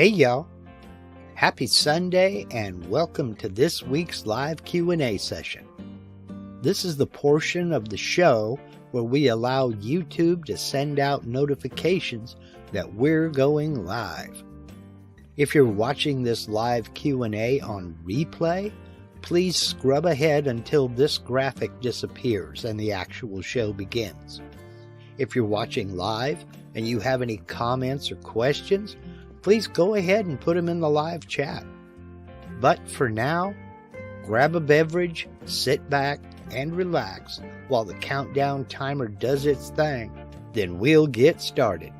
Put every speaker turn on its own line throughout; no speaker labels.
Hey y'all, happy Sunday and welcome to this week's live Q&A session. This is the portion of the show where we allow YouTube to send out notifications that we're going live. If you're watching this live Q&A on replay, please scrub ahead until this graphic disappears and the actual show begins. If you're watching live and you have any comments or questions, please go ahead and put them in the live chat. But for now, grab a beverage, sit back, and relax while the countdown timer does its thing. Then we'll get started.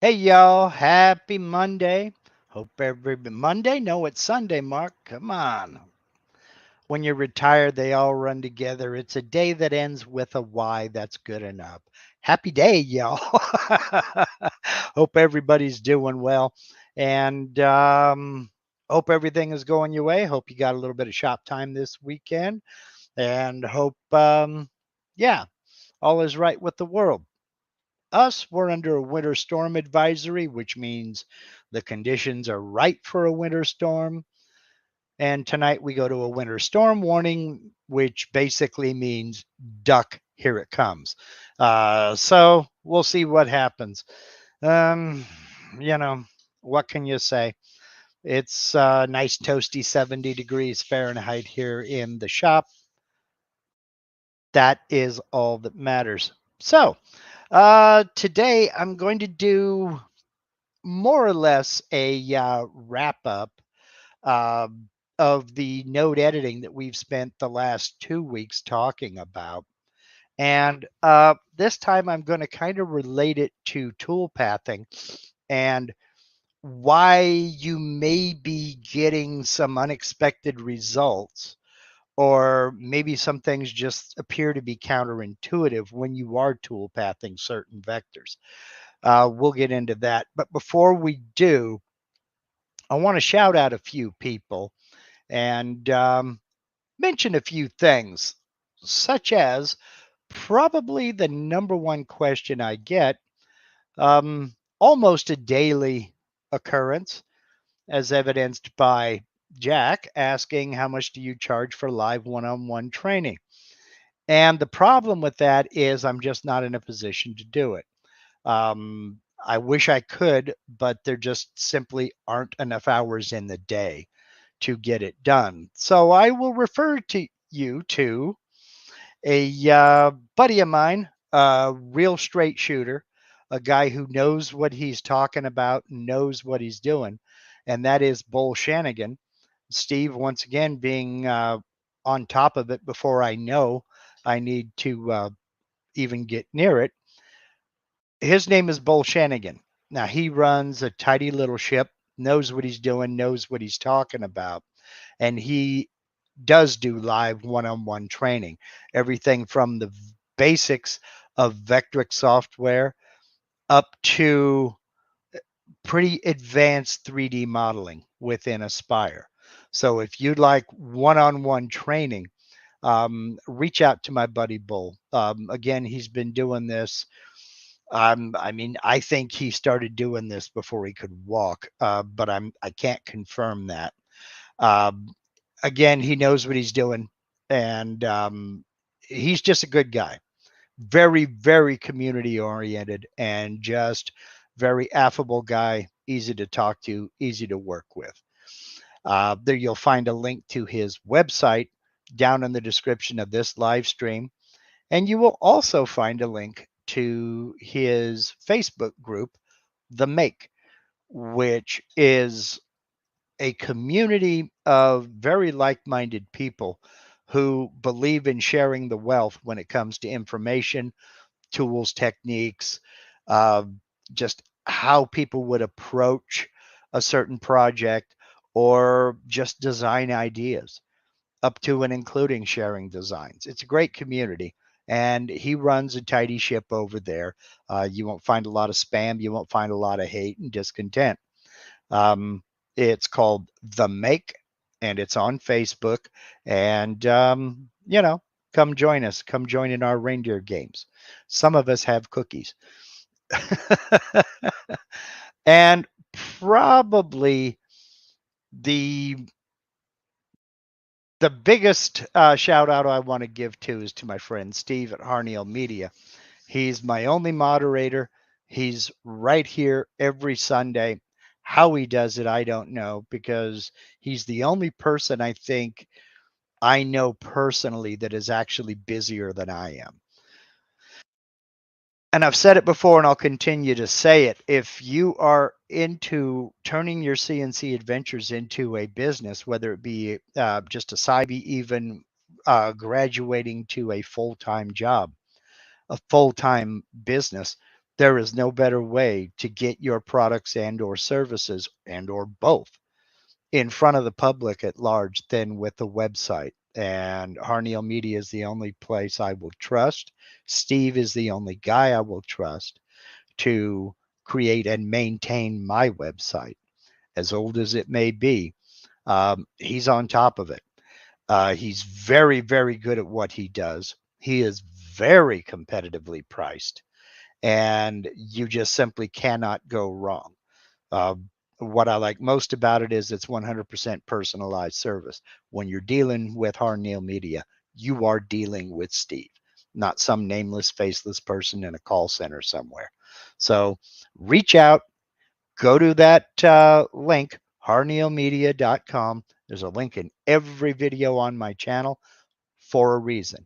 Hey y'all, happy Monday. Hope everybody Monday? No, it's Sunday, Mark. Come on. When you retire, they all run together. It's a day that ends with a Y. That's good enough. Happy day, y'all. Hope everybody's doing well. And hope everything is going your way. Hope you got a little bit of shop time this weekend, and hope, yeah, all is right with the world. Us, we're under a winter storm advisory, which means the conditions are right for a winter storm. And tonight we go to a winter storm warning, which basically means duck, here it comes. So we'll see what happens. Um, you know, what can you say? It's nice, toasty 70 degrees Fahrenheit here in the shop. That is all that matters. So, today I'm going to do more or less a wrap up uh, of the node editing that we've spent the last 2 weeks talking about. And this time I'm going to kind of relate it to toolpathing and why you may be getting some unexpected results, or maybe some things just appear to be counterintuitive when you are toolpathing certain vectors. We'll get into that. But before we do, I want to shout out a few people and mention a few things, such as probably the number one question I get, almost a daily occurrence, as evidenced by Jack asking, how much do you charge for live one-on-one training? And the problem with that is I'm just not in a position to do it. I wish I could, but there just simply aren't enough hours in the day to get it done. So I will refer to you to a buddy of mine, a real straight shooter, a guy who knows what he's talking about, knows what he's doing, and that is Bull Shanigan. Steve, once again, being on top of it before I know I need to even get near it. His name is Bull Shanigan. Now, he runs a tidy little ship, knows what he's doing, knows what he's talking about, and he does do live one-on-one training, everything from the basics of Vectric software up to pretty advanced 3D modeling within Aspire. So if you'd like one-on-one training, reach out to my buddy Bull. Again, he's been doing this. I mean, I think he started doing this before he could walk, but I can't confirm that. Um, Again, he knows what he's doing, and he's just a good guy. Very, very community oriented, and just very affable guy. Easy to talk to, easy to work with. There you'll find a link to his website down in the description of this live stream, and you will also find a link to his Facebook group, The Make, which is a community of very like-minded people who believe in sharing the wealth when it comes to information, tools, techniques, uh, just how people would approach a certain project, or just design ideas, up to and including sharing designs. It's a great community, and he runs a tidy ship over there. You won't find a lot of spam, you won't find a lot of hate and discontent. Um, it's called The Make, and it's on Facebook. And, come join us. Come join in our reindeer games. Some of us have cookies. And probably the the biggest shout out I want to give to is to my friend Steve at Harneal Media. He's my only moderator. He's right here every Sunday. How he does it, I don't know, because he's the only person I think I know personally that is actually busier than I am. And I've said it before and I'll continue to say it. If you are into turning your CNC adventures into a business, whether it be just a side, even graduating to a full-time job, a full-time business, there is no better way to get your products and or services and or both in front of the public at large than with a website. And Harneal Media is the only place I will trust. Steve is the only guy I will trust to create and maintain my website. as old as it may be. He's on top of it. He's very, very good at what he does. He is very competitively priced, and you just simply cannot go wrong. Uh, what I like most about it is it's 100% personalized service. When you're dealing with Harneal Media, you are dealing with Steve, not some nameless, faceless person in a call center somewhere. So reach out, go to that link, harnealmedia.com. There's a link in every video on my channel for a reason.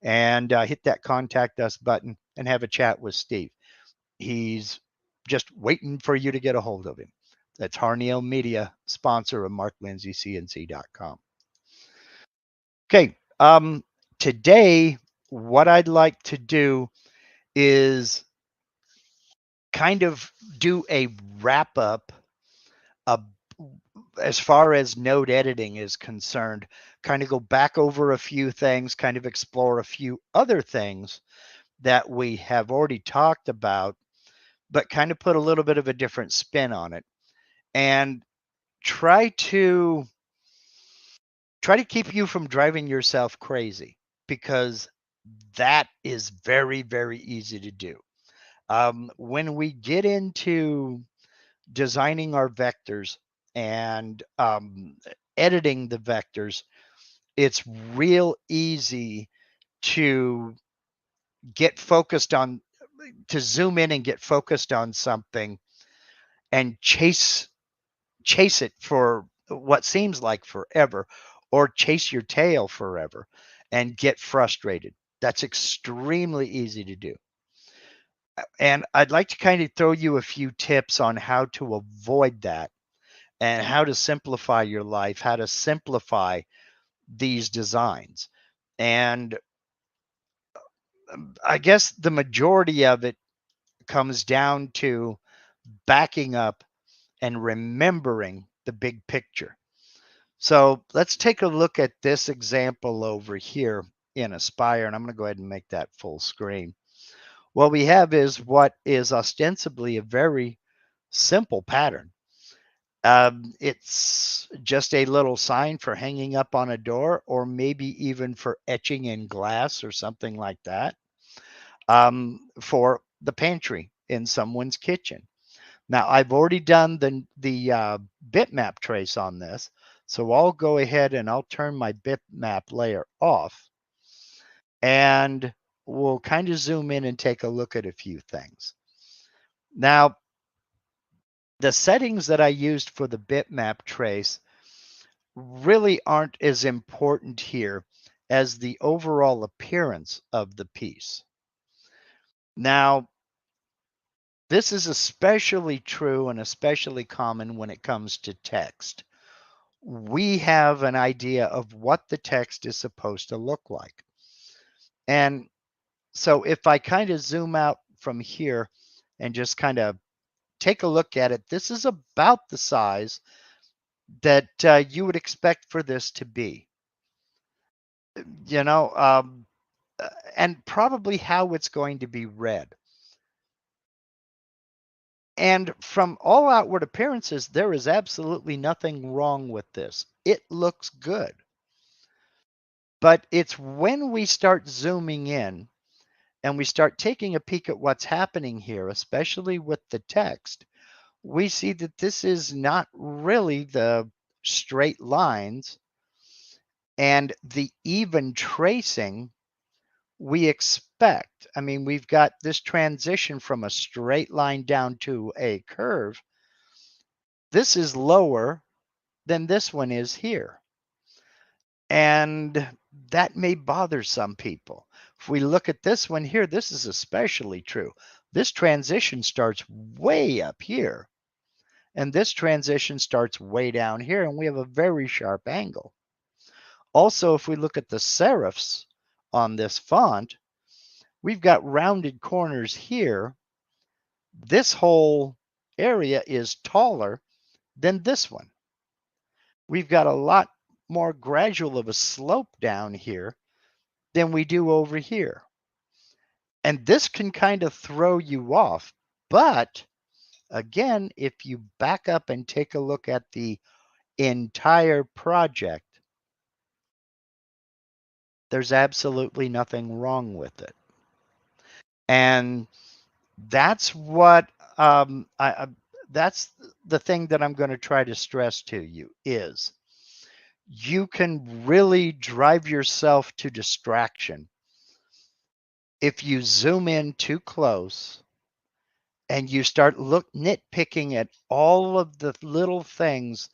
And hit that contact us button and have a chat with Steve. He's just waiting for you to get a hold of him. That's Harneal Media, sponsor of Mark Lindsay CNC.com. Okay. Today, what I'd like to do is kind of do a wrap up as far as node editing is concerned, kind of go back over a few things, kind of explore a few other things that we have already talked about, but kind of put a little bit of a different spin on it, and try to keep you from driving yourself crazy, because that is very, very easy to do. When we get into designing our vectors and editing the vectors, it's real easy to get focused on, to zoom in and get focused on something and chase it for what seems like forever, or chase your tail forever and get frustrated. That's extremely easy to do. And I'd like to kind of throw you a few tips on how to avoid that, and how to simplify your life, how to simplify these designs. And I guess the majority of it comes down to backing up and remembering the big picture. So let's take a look at this example over here in Aspire, and I'm going to go ahead and make that full screen. What we have is what is ostensibly a very simple pattern. It's just a little sign for hanging up on a door, or maybe even for etching in glass or something like that, for the pantry in someone's kitchen. Now, I've already done the bitmap trace on this, so I'll go ahead and I'll turn my bitmap layer off, and we'll kind of zoom in and take a look at a few things. Now, the settings that I used for the bitmap trace really aren't as important here as the overall appearance of the piece. Now, this is especially true and especially common when it comes to text. We have an idea of what the text is supposed to look like. And so if I kind of zoom out from here and just kind of take a look at it, this is about the size that you would expect for this to be. You know, and probably how it's going to be read. And from all outward appearances, there is absolutely nothing wrong with this. It looks good. But it's when we start zooming in and we start taking a peek at what's happening here, especially with the text, we see that this is not really the straight lines and the even tracing we expect. I mean, we've got this transition from a straight line down to a curve. This is lower than this one is here. And that may bother some people. If we look at this one here, this is especially true. This transition starts way up here, and this transition starts way down here, and we have a very sharp angle. Also, if we look at the serifs on this font, we've got rounded corners here. This whole area is taller than this one. We've got a lot more gradual of a slope down here than we do over here. And this can kind of throw you off, but again, if you back up and take a look at the entire project, there's absolutely nothing wrong with it. And that's what that's the thing that I'm going to try to stress to you is you can really drive yourself to distraction if you zoom in too close and you start nitpicking at all of the little things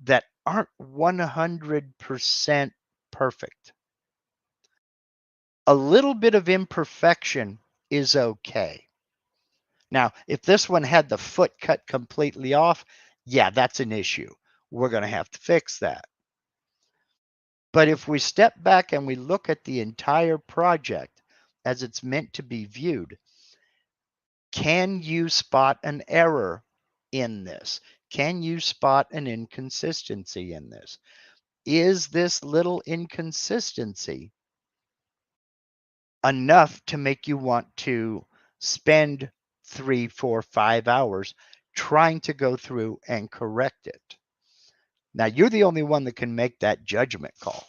that aren't 100% perfect. A little bit of imperfection is okay. Now, if this one had the foot cut completely off, yeah, that's an issue. We're going to have to fix that. But if we step back and we look at the entire project as it's meant to be viewed, can you spot an error in this? Can you spot an inconsistency in this? Is this little inconsistency enough to make you want to spend 3, 4, 5 hours trying to go through and correct it? Now, you're the only one that can make that judgment call.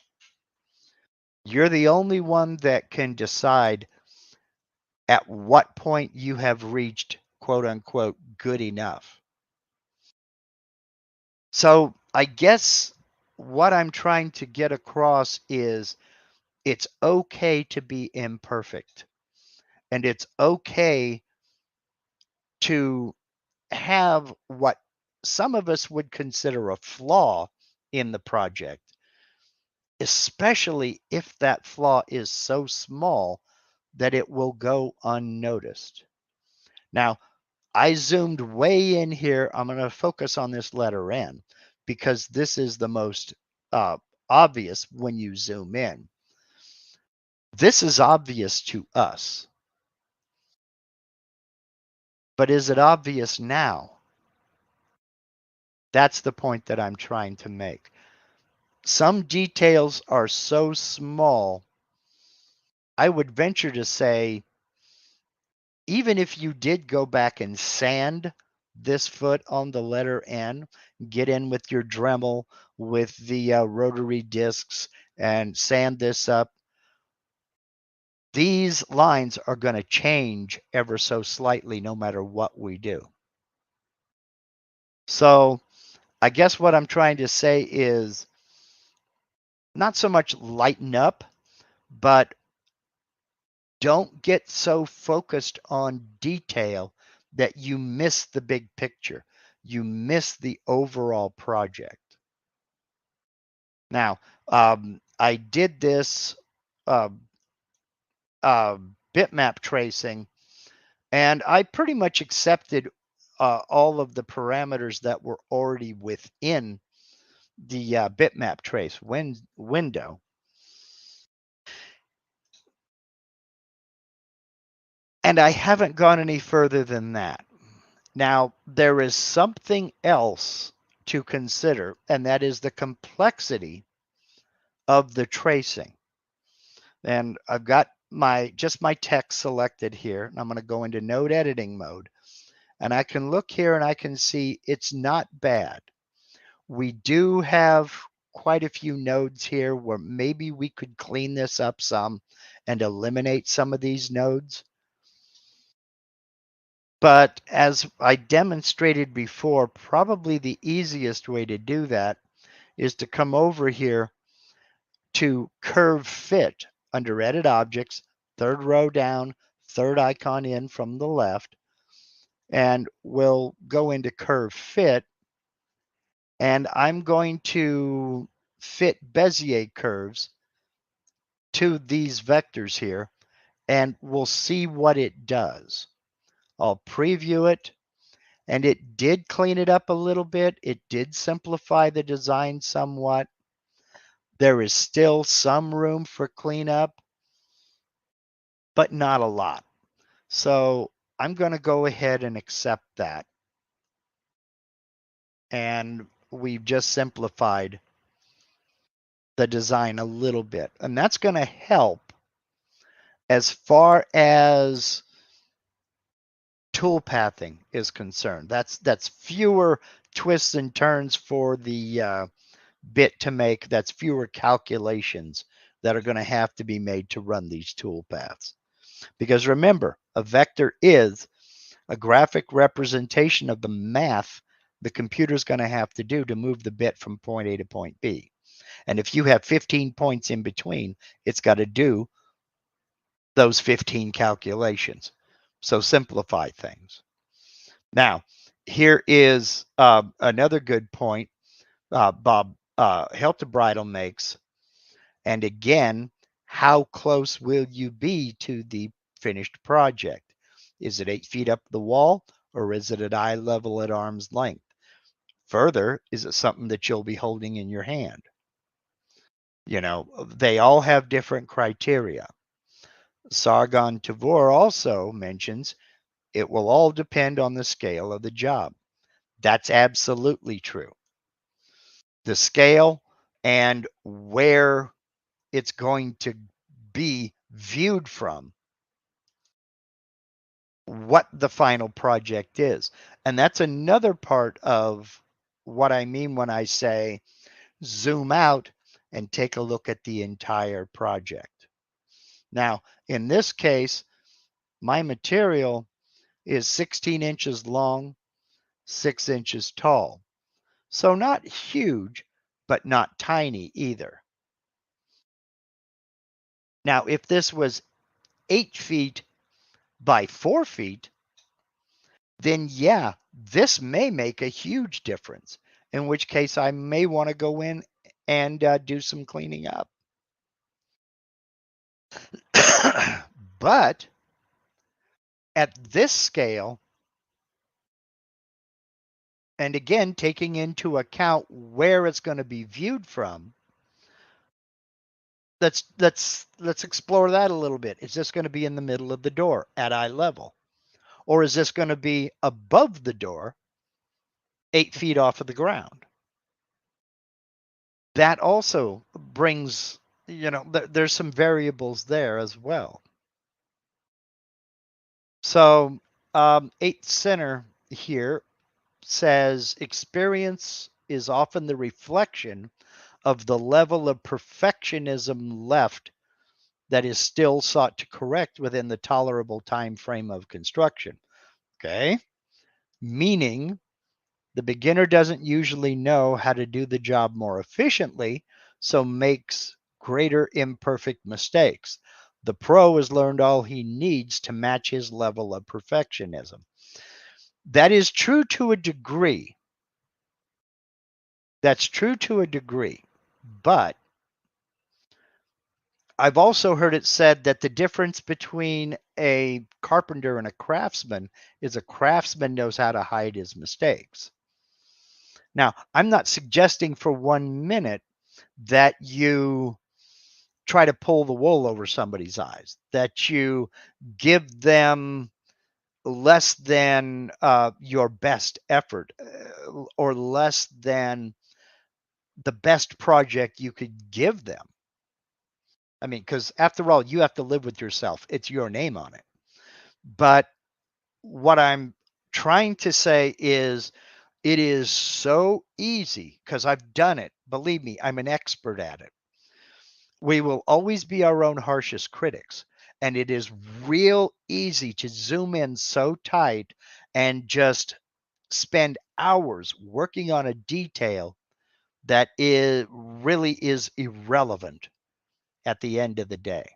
You're the only one that can decide at what point you have reached, quote unquote, good enough. So I guess what I'm trying to get across is it's okay to be imperfect, and it's okay to have what some of us would consider a flaw in the project, especially if that flaw is so small that it will go unnoticed. Now, I zoomed way in here. I'm going to focus on this letter N because this is the most obvious when you zoom in. This is obvious to us. But is it obvious now? That's the point that I'm trying to make. Some details are so small, I would venture to say, even if you did go back and sand this foot on the letter N, get in with your Dremel, with the rotary discs, and sand this up, these lines are going to change ever so slightly no matter what we do. So I guess what I'm trying to say is not so much lighten up, but don't get so focused on detail that you miss the big picture. You miss the overall project. Now, I did this uh, bitmap tracing, and I pretty much accepted all of the parameters that were already within the bitmap trace window. And I haven't gone any further than that. Now, there is something else to consider, and that is the complexity of the tracing. And I've got just my text selected here, and I'm going to go into node editing mode. And I can look here and I can see it's not bad. We do have quite a few nodes here where maybe we could clean this up some and eliminate some of these nodes. But as I demonstrated before, probably the easiest way to do that is to come over here to curve fit under edit objects, third row down, third icon in from the left, and we'll go into curve fit, and I'm going to fit Bezier curves to these vectors here, and we'll see what it does. I'll preview it, and it did clean it up a little bit. It did simplify the design somewhat. There is still some room for cleanup, but not a lot. So I'm going to go ahead and accept that. And we've just simplified the design a little bit. And that's going to help as far as toolpathing is concerned. That's fewer twists and turns for the bit to make. That's fewer calculations that are going to have to be made to run these toolpaths. Because remember, a vector is a graphic representation of the math the computer's going to have to do to move the bit from point A to point B. And if you have 15 points in between, it's got to do those 15 calculations. So simplify things. Now, here is another good point Bob Heltebridal makes. And again, how close will you be to the finished project? Is it 8 feet up the wall, or is it at eye level at arm's length? Further, is it something that you'll be holding in your hand? You know, they all have different criteria. Sargon Tavor also mentions it will all depend on the scale of the job. That's absolutely true. The scale and where it's going to be viewed from, what the final project is. And that's another part of what I mean when I say zoom out and take a look at the entire project. Now, in this case, my material is 16 inches long, 6 inches tall. So not huge, but not tiny either. Now, if this was 8 feet by 4 feet, then yeah, this may make a huge difference, in which case I may want to go in and do some cleaning up. But at this scale, and again, taking into account where it's going to be viewed from, let's explore that a little bit. Is this going to be in the middle of the door at eye level? Or is this going to be above the door, 8 feet off of the ground? That also brings, there's some variables there as well. So 8th center here says experience is often the reflection of the level of perfectionism left that is still sought to correct within the tolerable time frame of construction. Okay? Meaning the beginner doesn't usually know how to do the job more efficiently, so makes greater imperfect mistakes. The pro has learned all he needs to match his level of perfectionism. That is true to a degree. That's true to a degree. But I've also heard it said that the difference between a carpenter and a craftsman is a craftsman knows how to hide his mistakes. Now, I'm not suggesting for 1 minute that you try to pull the wool over somebody's eyes, that you give them less than your best effort or less than the best project you could give them. I mean, because after all, you have to live with yourself. It's your name on it. But what I'm trying to say is it is so easy because I've done it. Believe me, I'm an expert at it. We will always be our own harshest critics. And it is real easy to zoom in so tight and just spend hours working on a detail that really is irrelevant at the end of the day.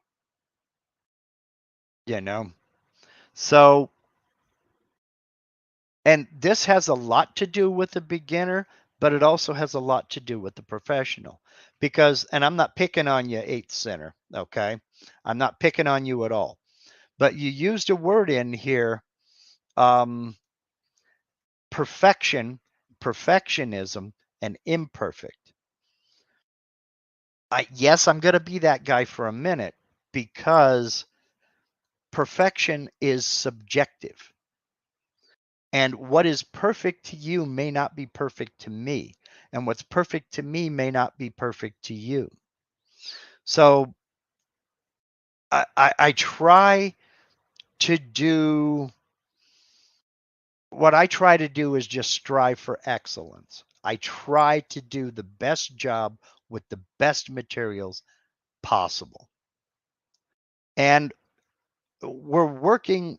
You know? So, and this has a lot to do with the beginner, but it also has a lot to do with the professional. Because, and I'm not picking on you, 8th center, okay? I'm not picking on you at all. But you used a word in here, perfectionism, and imperfect. Yes, I'm going to be that guy for a minute because perfection is subjective. And what is perfect to you may not be perfect to me. And what's perfect to me may not be perfect to you. So I try to do what I try to do is just strive for excellence. I try to do the best job with the best materials possible. And we're working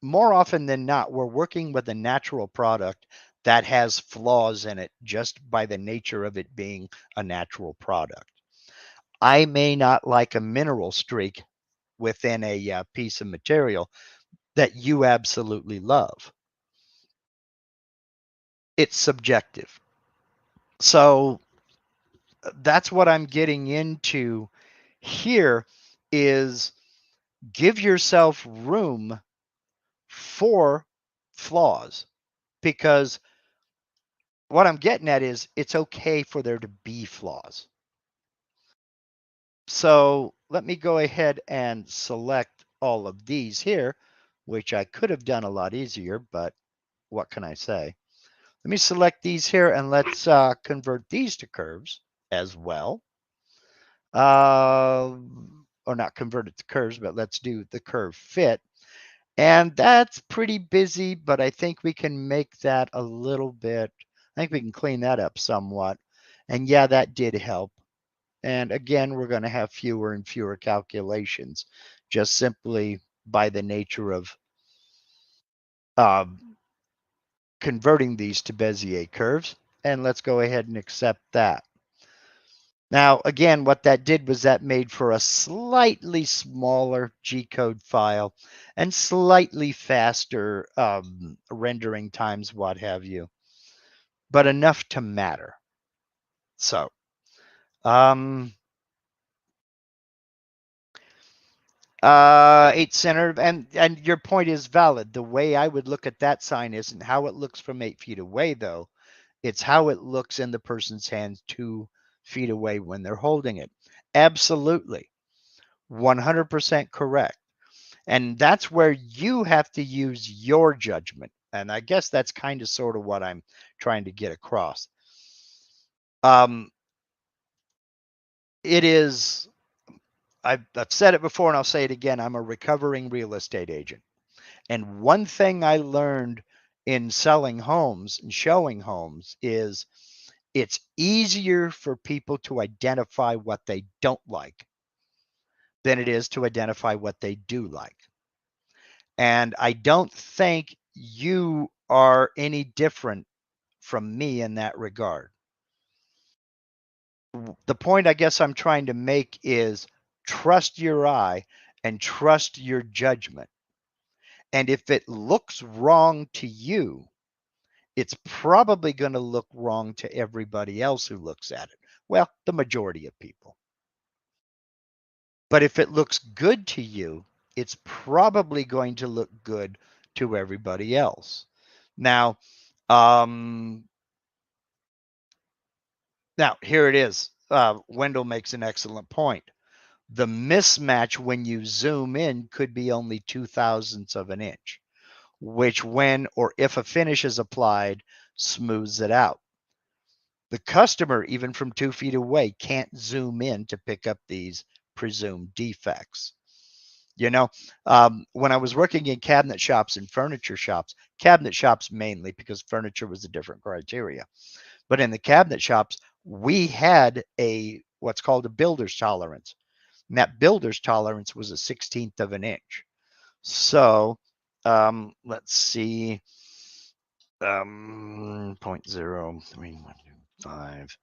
more often than not, we're working with a natural product that has flaws in it just by the nature of it being a natural product. I may not like a mineral streak within a piece of material that you absolutely love. It's subjective. So that's what I'm getting into here is give yourself room for flaws, because what I'm getting at is it's okay for there to be flaws. So let me go ahead and select all of these here, which I could have done a lot easier, but what can I say? Let me select these here and let's convert these to curves as well. Or not convert it to curves, but let's do the curve fit. And that's pretty busy, but I think we can make that a little bit, I think we can clean that up somewhat. And yeah, that did help. And again, we're going to have fewer and fewer calculations, just simply by the nature of converting these to Bezier curves. And let's go ahead and accept that. Now, again, what that did was that made for a slightly smaller G-code file and slightly faster rendering times, what have you, but enough to matter. So, eight center, and your point is valid. The way I would look at that sign isn't how it looks from 8 feet away, though. It's how it looks in the person's hands 2 feet away when they're holding it. Absolutely. 100% correct. And that's where you have to use your judgment. And I guess that's kind of sort of what I'm trying to get across. It is, I've said it before and I'll say it again. I'm a recovering real estate agent. And one thing I learned in selling homes and showing homes is it's easier for people to identify what they don't like than it is to identify what they do like. And I don't think you are any different from me in that regard. The point I guess I'm trying to make is trust your eye and trust your judgment. And if it looks wrong to you, it's probably going to look wrong to everybody else who looks at it. Well, the majority of people. But if it looks good to you, it's probably going to look good to everybody else. Now, here it is. Wendell makes an excellent point. The mismatch when you zoom in could be only 0.02 of an inch, which when or if a finish is applied, smooths it out. The customer, even from 2 feet away, can't zoom in to pick up these presumed defects. You know, when I was working in cabinet shops and furniture shops, cabinet shops mainly because furniture was a different criteria. But in the cabinet shops, we had what's called a builder's tolerance. And that builder's tolerance was 1/16 of an inch. So let's see, 0.0315.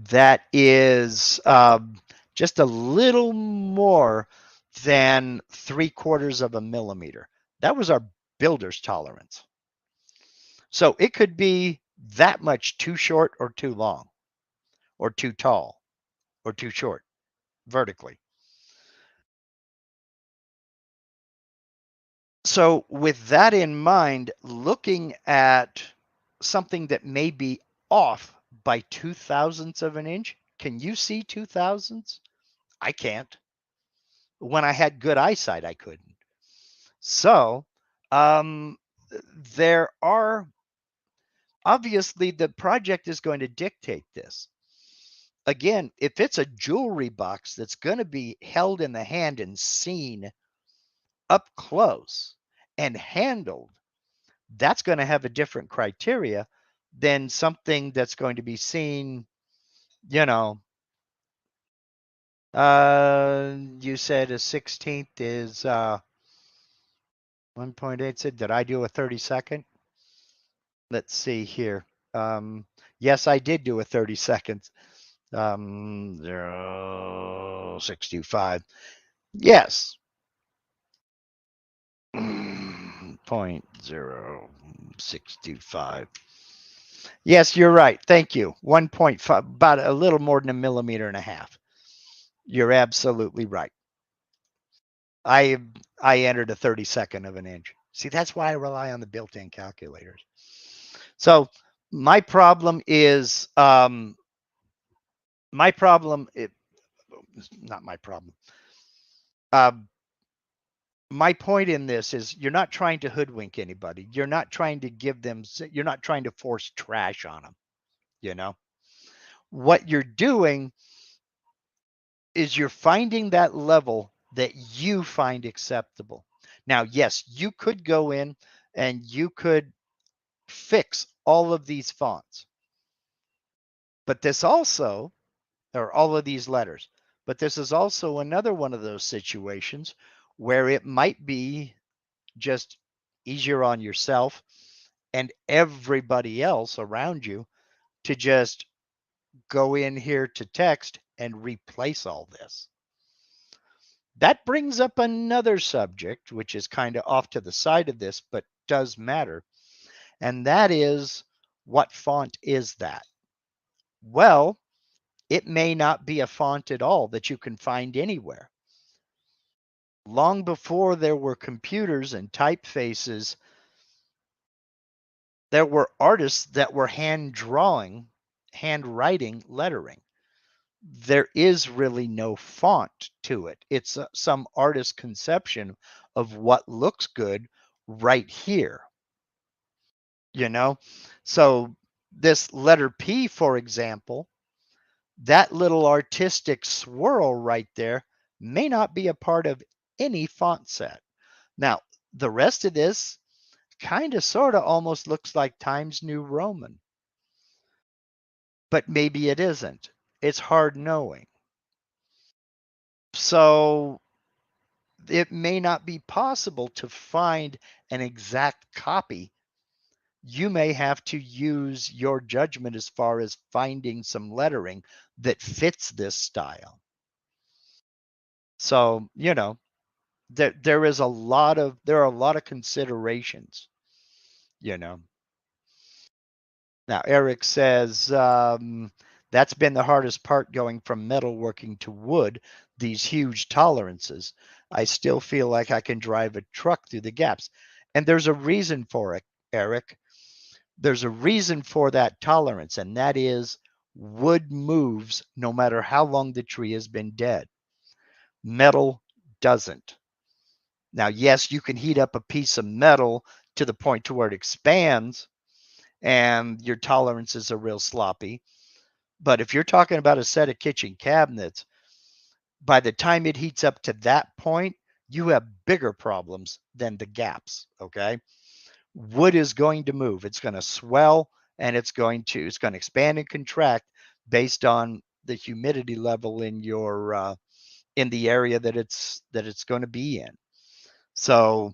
That is just a little more than 3/4 of a millimeter. That was our builder's tolerance. So it could be that much too short or too long, or too tall, or too short vertically. So with that in mind, looking at something that may be off by 0.02 of an inch, can you see 0.02? I can't. When I had good eyesight, I couldn't. So there are, obviously the project is going to dictate this. Again, if it's a jewelry box that's going to be held in the hand and seen up close and handled, that's going to have a different criteria than something that's going to be seen, you know. You said a 16th is 1.8. Did I do a 32nd? Let's see here. Yes, I did do a 30 seconds. 0.65. Yes. 0.065. Yes, you're right. Thank you. 1.5, about a little more than a millimeter and a half. You're absolutely right. I entered a 32nd of an inch. See, that's why I rely on the built-in calculators. So my problem is not my problem. My point in this is you're not trying to hoodwink anybody. You're not trying to you're not trying to force trash on them. You know, what you're doing is you're finding that level that you find acceptable. Now, yes, you could go in and you could fix all of these fonts, but this also, or all of these letters, but this is also another one of those situations where it might be just easier on yourself and everybody else around you to just go in here to text and replace all this. That brings up another subject, which is kind of off to the side of this, but does matter. And that is, what font is that? Well, it may not be a font at all that you can find anywhere. Long before there were computers and typefaces, there were artists that were handwriting lettering. There is really no font to it. It's some artist's conception of what looks good right here, you know? So this letter P, for example, that little artistic swirl right there may not be a part of any font set. Now, the rest of this kind of sort of almost looks like Times New Roman, but maybe it isn't. It's hard knowing. So it may not be possible to find an exact copy. You may have to use your judgment as far as finding some lettering that fits this style. So, you know, there are a lot of considerations, you know. Now, Eric says, that's been the hardest part going from metalworking to wood, these huge tolerances. I still feel like I can drive a truck through the gaps. And there's a reason for it, Eric. There's a reason for that tolerance, and that is wood moves no matter how long the tree has been dead. Metal doesn't. Now, yes, you can heat up a piece of metal to the point to where it expands, and your tolerances are real sloppy. But if you're talking about a set of kitchen cabinets, by the time it heats up to that point, you have bigger problems than the gaps, okay? Wood is going to move. It's going to swell and it's going to expand and contract based on the humidity level in your in the area that it's going to be in. So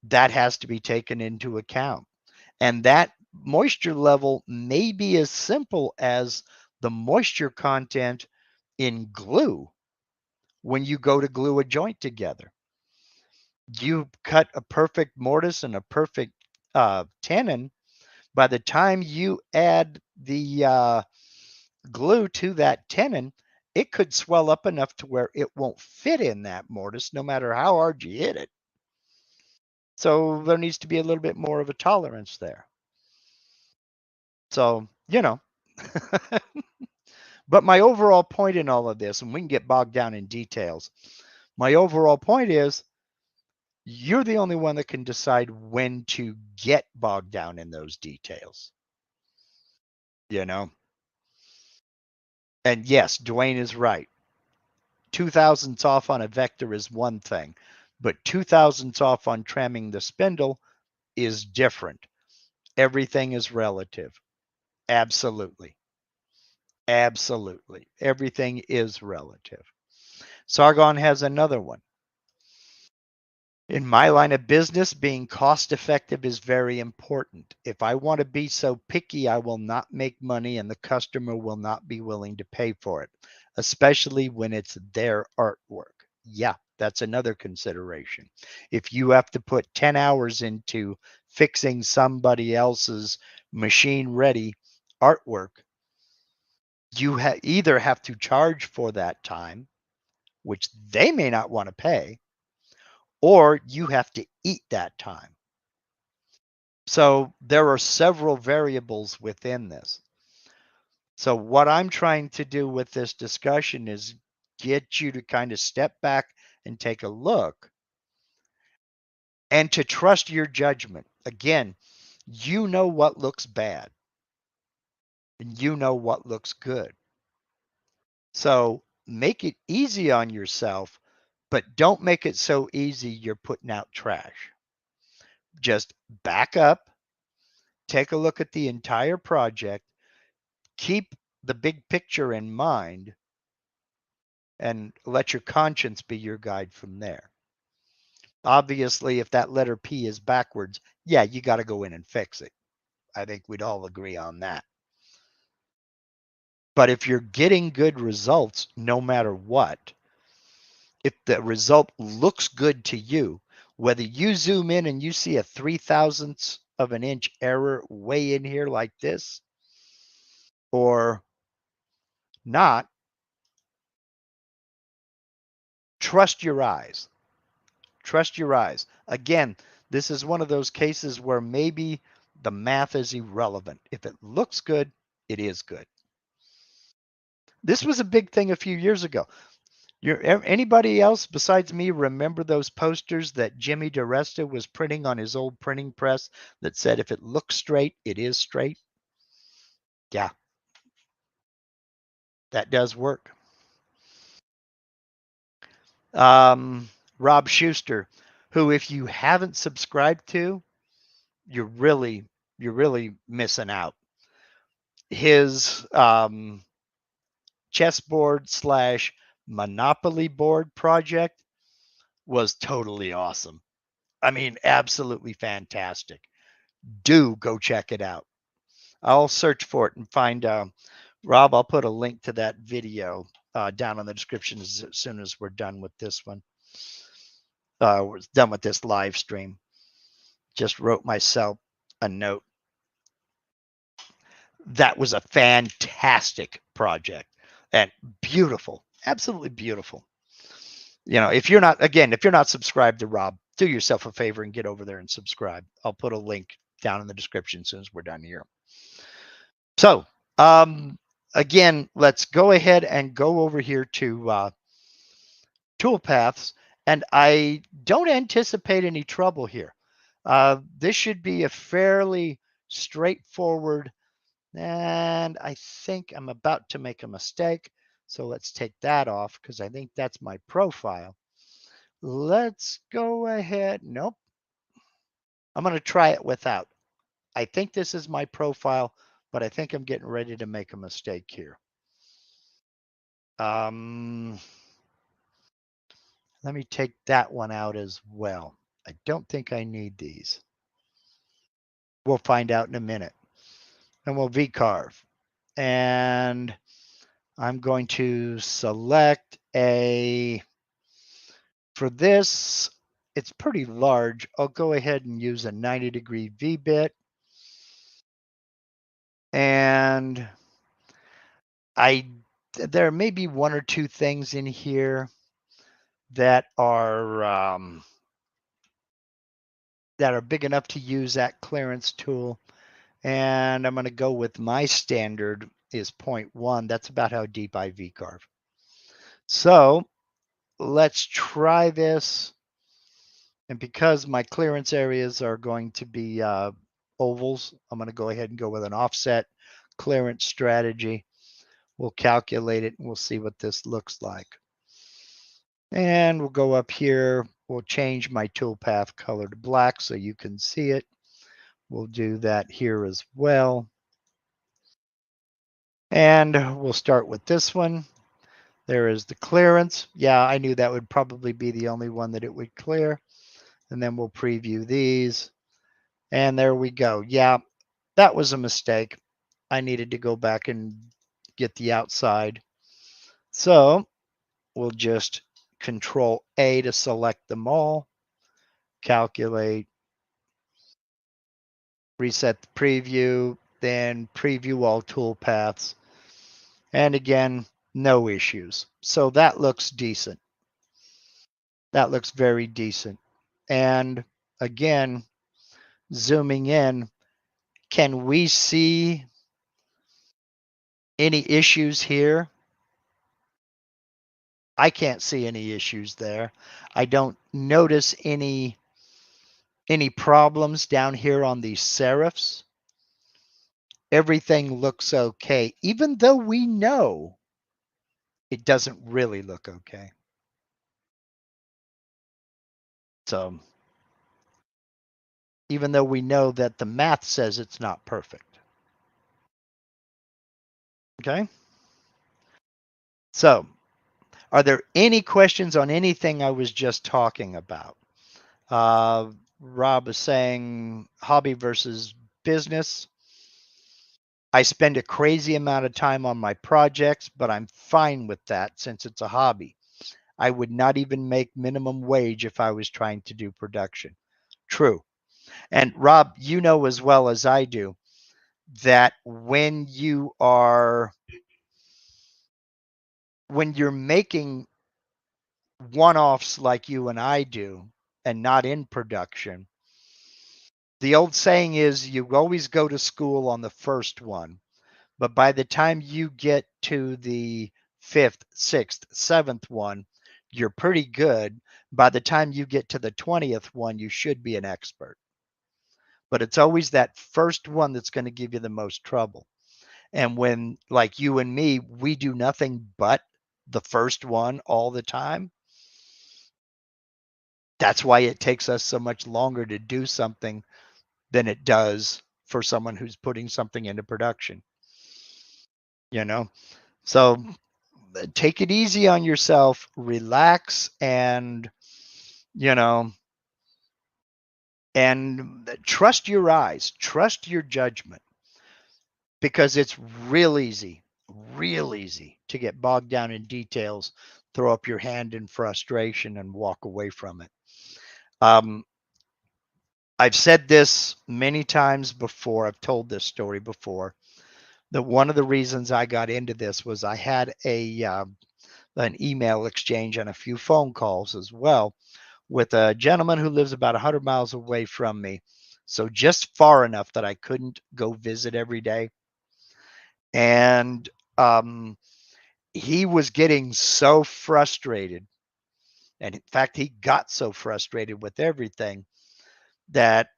that has to be taken into account. And that moisture level may be as simple as the moisture content in glue when you go to glue a joint together. You cut a perfect mortise and a perfect tenon. By the time you add the glue to that tenon, it could swell up enough to where it won't fit in that mortise no matter how hard you hit it. So there needs to be a little bit more of a tolerance there. So, you know, but my overall point in all of this, and we can get bogged down in details, my overall point is you're the only one that can decide when to get bogged down in those details, you know? And yes, Dwayne is right. 2 thousandths off on a vector is one thing. but 2 thousandths off on trimming the spindle is different. Everything is relative. Absolutely. Absolutely. Everything is relative. Sargon has another one. In my line of business, being cost effective is very important. If I want to be so picky, I will not make money and the customer will not be willing to pay for it, especially when it's their artwork. Yeah, that's another consideration. If you have to put 10 hours into fixing somebody else's machine ready artwork, you either have to charge for that time, which they may not want to pay, or you have to eat that time. So there are several variables within this. So what I'm trying to do with this discussion is get you to kind of step back and take a look and to trust your judgment. Again, you know what looks bad and you know what looks good. So make it easy on yourself, but don't make it so easy you're putting out trash. Just back up, take a look at the entire project, keep the big picture in mind, and let your conscience be your guide from there. Obviously, if that letter P is backwards, yeah, you got to go in and fix it. I think we'd all agree on that. But if you're getting good results, no matter what, if the result looks good to you, whether you zoom in and you see a 3 thousandths of an inch error way in here like this, or not, trust your eyes. Trust your eyes. Again, this is one of those cases where maybe the math is irrelevant. If it looks good, it is good. This was a big thing a few years ago. Anybody else besides me remember those posters that Jimmy DiResta was printing on his old printing press that said, if it looks straight, it is straight? Yeah, that does work. Rob Schuster, who, if you haven't subscribed to, you're really missing out. His chessboard slash Monopoly board project was totally awesome. I mean, absolutely fantastic. Do go check it out. I'll search for it and find Rob. I'll put a link to that video down in the description as soon as we're done with this one. We're done with this live stream. Just wrote myself a note. That was a fantastic project and beautiful, absolutely beautiful. You know, if you're not subscribed to Rob, do yourself a favor and get over there and subscribe. I'll put a link down in the description as soon as we're done here. So, again, let's go ahead and go over here to Toolpaths, and I don't anticipate any trouble here. This should be a fairly straightforward, and I think I'm about to make a mistake. So let's take that off because I think that's my profile. Let's go ahead. Nope. I'm going to try it without. I think this is my profile, but I think I'm getting ready to make a mistake here. Let me take that one out as well. I don't think I need these. We'll find out in a minute. And we'll V-carve. And I'm going to select for this, it's pretty large. I'll go ahead and use a 90-degree V-bit. And there may be one or two things in here that are big enough to use that clearance tool. And I'm going to go with my standard is 0.1. That's about how deep I V-carve. So let's try this. And because my clearance areas are going to be ovals, I'm going to go ahead and go with an offset clearance strategy. We'll calculate it and we'll see what this looks like. And we'll go up here. we'll change my toolpath color to black so you can see it. We'll do that here as well. And we'll start with this one. There is the clearance. Yeah, I knew that would probably be the only one that it would clear. And then we'll preview these. And there we go. Yeah, that was a mistake. I needed to go back and get the outside. So we'll just Control A to select them all, calculate, reset the preview, then preview all toolpaths. And again, no issues. So that looks decent. That looks very decent. And again, zooming in, can we see any issues here? I can't see any issues there. I don't notice any problems down here on these serifs. Everything looks okay, even though we know it doesn't really look okay. So even though we know that the math says it's not perfect. Okay. So are there any questions on anything I was just talking about? Rob is saying hobby versus business. I spend a crazy amount of time on my projects, but I'm fine with that since it's a hobby. I would not even make minimum wage if I was trying to do production. True. And Rob, you know as well as I do that when you're making one-offs like you and I do and not in production, the old saying is you always go to school on the first one, but by the time you get to the fifth, sixth, seventh one, you're pretty good. By the time you get to the 20th one, you should be an expert. But it's always that first one that's going to give you the most trouble. And when, like you and me, we do nothing but the first one all the time, that's why it takes us so much longer to do something than it does for someone who's putting something into production. You know, so take it easy on yourself, relax, and you know, and trust your eyes, trust your judgment, because it's real easy to get bogged down in details, throw up your hand in frustration, and walk away from it. I've said this many times before. I've told this story before. That one of the reasons I got into this was I had an email exchange and a few phone calls as well with a gentleman who lives about 100 miles away from me. So just far enough that I couldn't go visit every day. And he was getting so frustrated. And in fact, he got so frustrated with everything that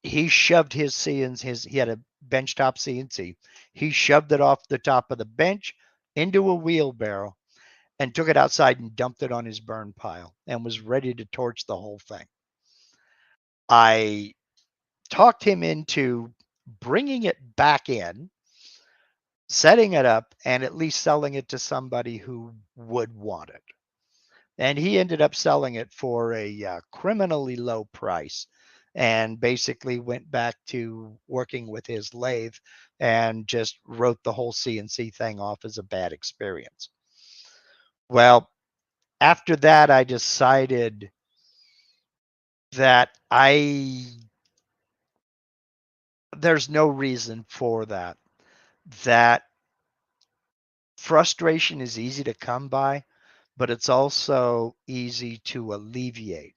he shoved his CNC, he had a benchtop CNC. He shoved it off the top of the bench into a wheelbarrow and took it outside and dumped it on his burn pile and was ready to torch the whole thing. I talked him into bringing it back in, setting it up, and at least selling it to somebody who would want it. And he ended up selling it for a criminally low price and basically went back to working with his lathe and just wrote the whole CNC thing off as a bad experience. Well, after that, I decided that there's no reason for that. That frustration is easy to come by, but it's also easy to alleviate.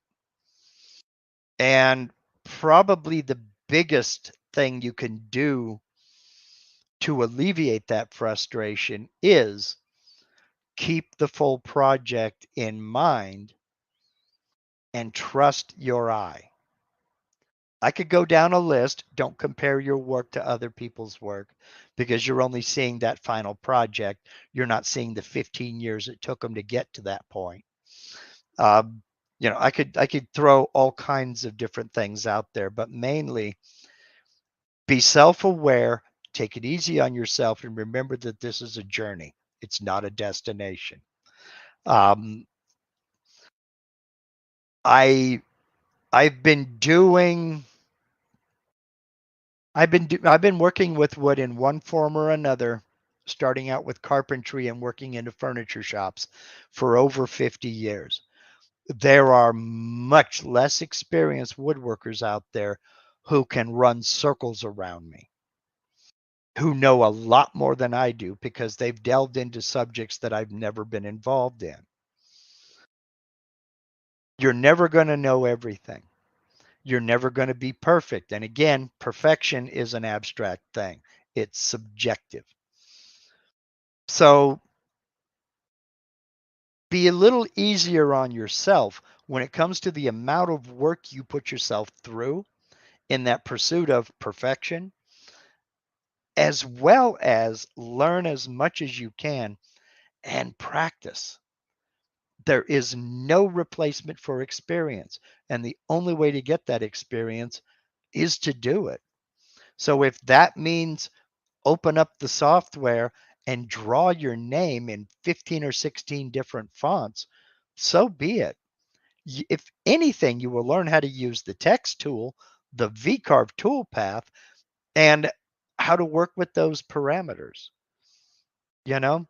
And probably the biggest thing you can do to alleviate that frustration is keep the full project in mind and trust your eye. I could go down a list. Don't compare your work to other people's work because you're only seeing that final project. You're not seeing the 15 years it took them to get to that point. I could throw all kinds of different things out there, but mainly be self-aware, take it easy on yourself, and remember that this is a journey. It's not a destination. Um, I I've been doing I've been working with wood in one form or another, starting out with carpentry and working into furniture shops for over 50 years. There are much less experienced woodworkers out there who can run circles around me, who know a lot more than I do because they've delved into subjects that I've never been involved in. You're never going to know everything. You're never going to be perfect. And again, perfection is an abstract thing. It's subjective. So be a little easier on yourself when it comes to the amount of work you put yourself through in that pursuit of perfection, as well as learn as much as you can and practice. There is no replacement for experience. And the only way to get that experience is to do it. So if that means open up the software and draw your name in 15 or 16 different fonts, so be it. If anything, you will learn how to use the text tool, the V-carve toolpath, and how to work with those parameters. You know,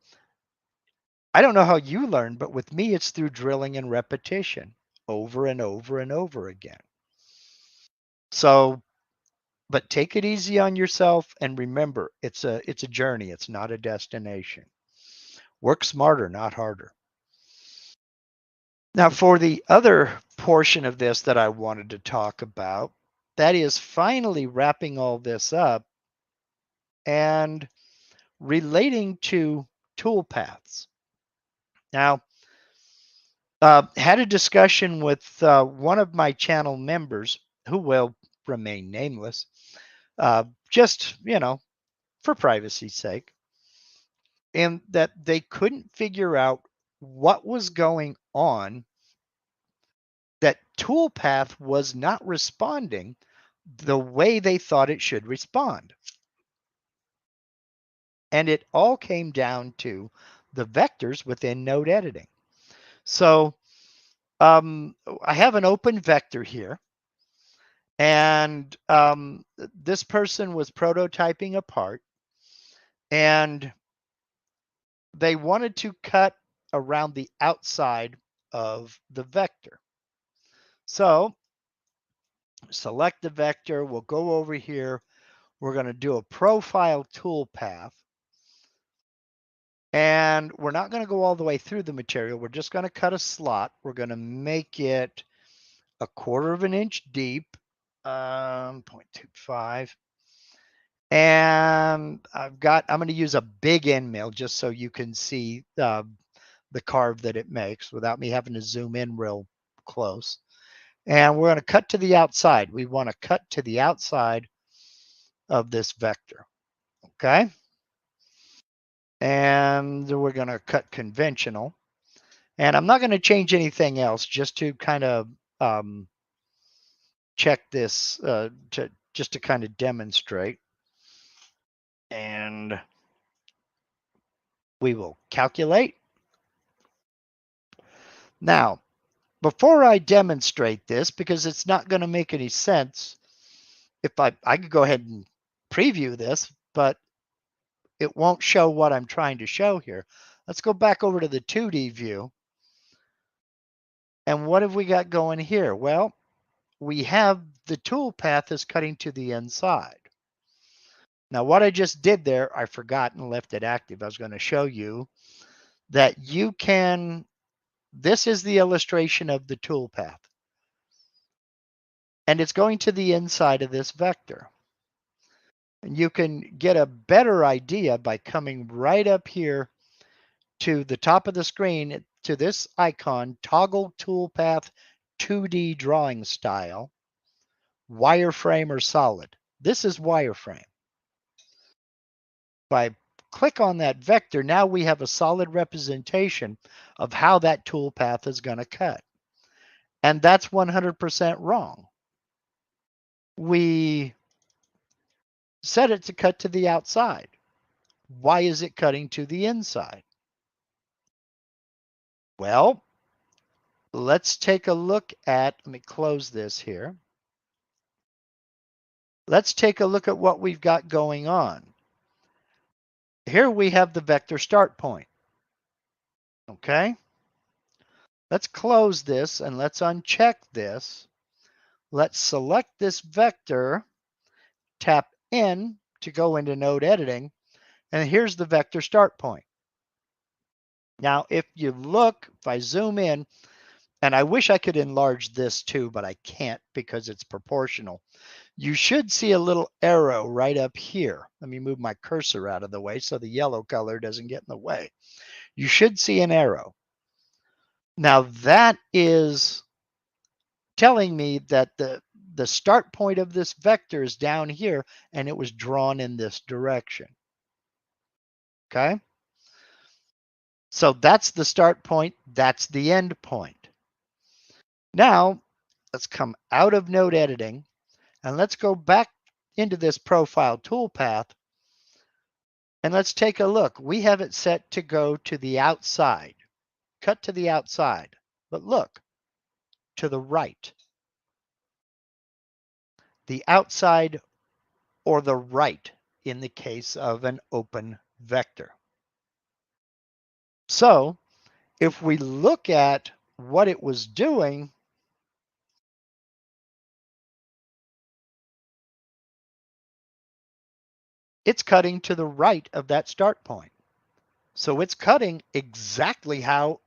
I don't know how you learn, but with me, it's through drilling and repetition over and over and over again. So, but take it easy on yourself and remember, it's a journey. It's not a destination. Work smarter, not harder. Now, for the other portion of this that I wanted to talk about, that is finally wrapping all this up and relating to toolpaths. Now, had a discussion with one of my channel members who will remain nameless, just, for privacy's sake, and that they couldn't figure out what was going on, that Toolpath was not responding the way they thought it should respond. And it all came down to the vectors within node editing. So I have an open vector here, and this person was prototyping a part, and they wanted to cut around the outside of the vector. So select the vector. We'll go over here. We're going to do a profile toolpath. And we're not going to go all the way through the material. We're just going to cut a slot. We're going to make it 1/4 of an inch deep, 0.25. And I'm going to use a big end mill just so you can see the carve that it makes without me having to zoom in real close. And we're going to cut to the outside. We want to cut to the outside of this vector. Okay. And we're going to cut conventional. And I'm not going to change anything else, just to kind of check this, just to kind of demonstrate. And we will calculate. Now, before I demonstrate this, because it's not going to make any sense, if I could go ahead and preview this, but it won't show what I'm trying to show here. Let's go back over to the 2D view. And what have we got going here? Well, we have the toolpath is cutting to the inside. Now, what I just did there, I forgot and left it active. I was going to show you that you can, this is the illustration of the toolpath. And it's going to the inside of this vector. And you can get a better idea by coming right up here to the top of the screen to this icon, toggle toolpath 2D drawing style, wireframe or solid. This is wireframe. If I click on that vector, now we have a solid representation of how that toolpath is going to cut. And that's 100% wrong. We set it to cut to the outside. Why is it cutting to the inside? Well, let's take a look at, let me close this here. Let's take a look at what we've got going on. Here we have the vector start point. Okay? Let's close this and let's uncheck this. Let's select this vector, tap in to go into node editing, and here's the vector start point. Now, if you look, if I zoom in, and I wish I could enlarge this too, but I can't because it's proportional. You should see a little arrow right up here. Let me move my cursor out of the way so the yellow color doesn't get in the way. You should see an arrow. Now that is telling me that the start point of this vector is down here and it was drawn in this direction. Okay? So that's the start point, that's the end point. Now, let's come out of node editing and let's go back into this profile toolpath and let's take a look. We have it set to go to the outside, cut to the outside, but look, to the right. The outside or the right in the case of an open vector. So if we look at what it was doing, it's cutting to the right of that start point. So it's cutting exactly how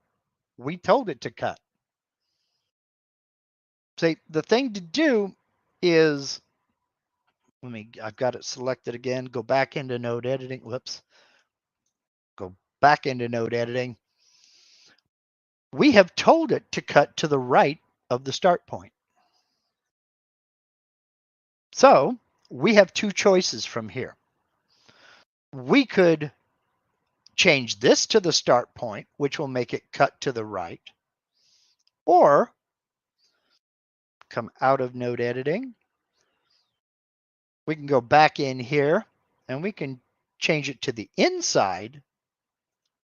we told it to cut. See, the thing to do is, I've got it selected again, go back into node editing, whoops, go back into node editing. We have told it to cut to the right of the start point. So we have two choices from here. We could change this to the start point, which will make it cut to the right, or come out of node editing. We can go back in here and we can change it to the inside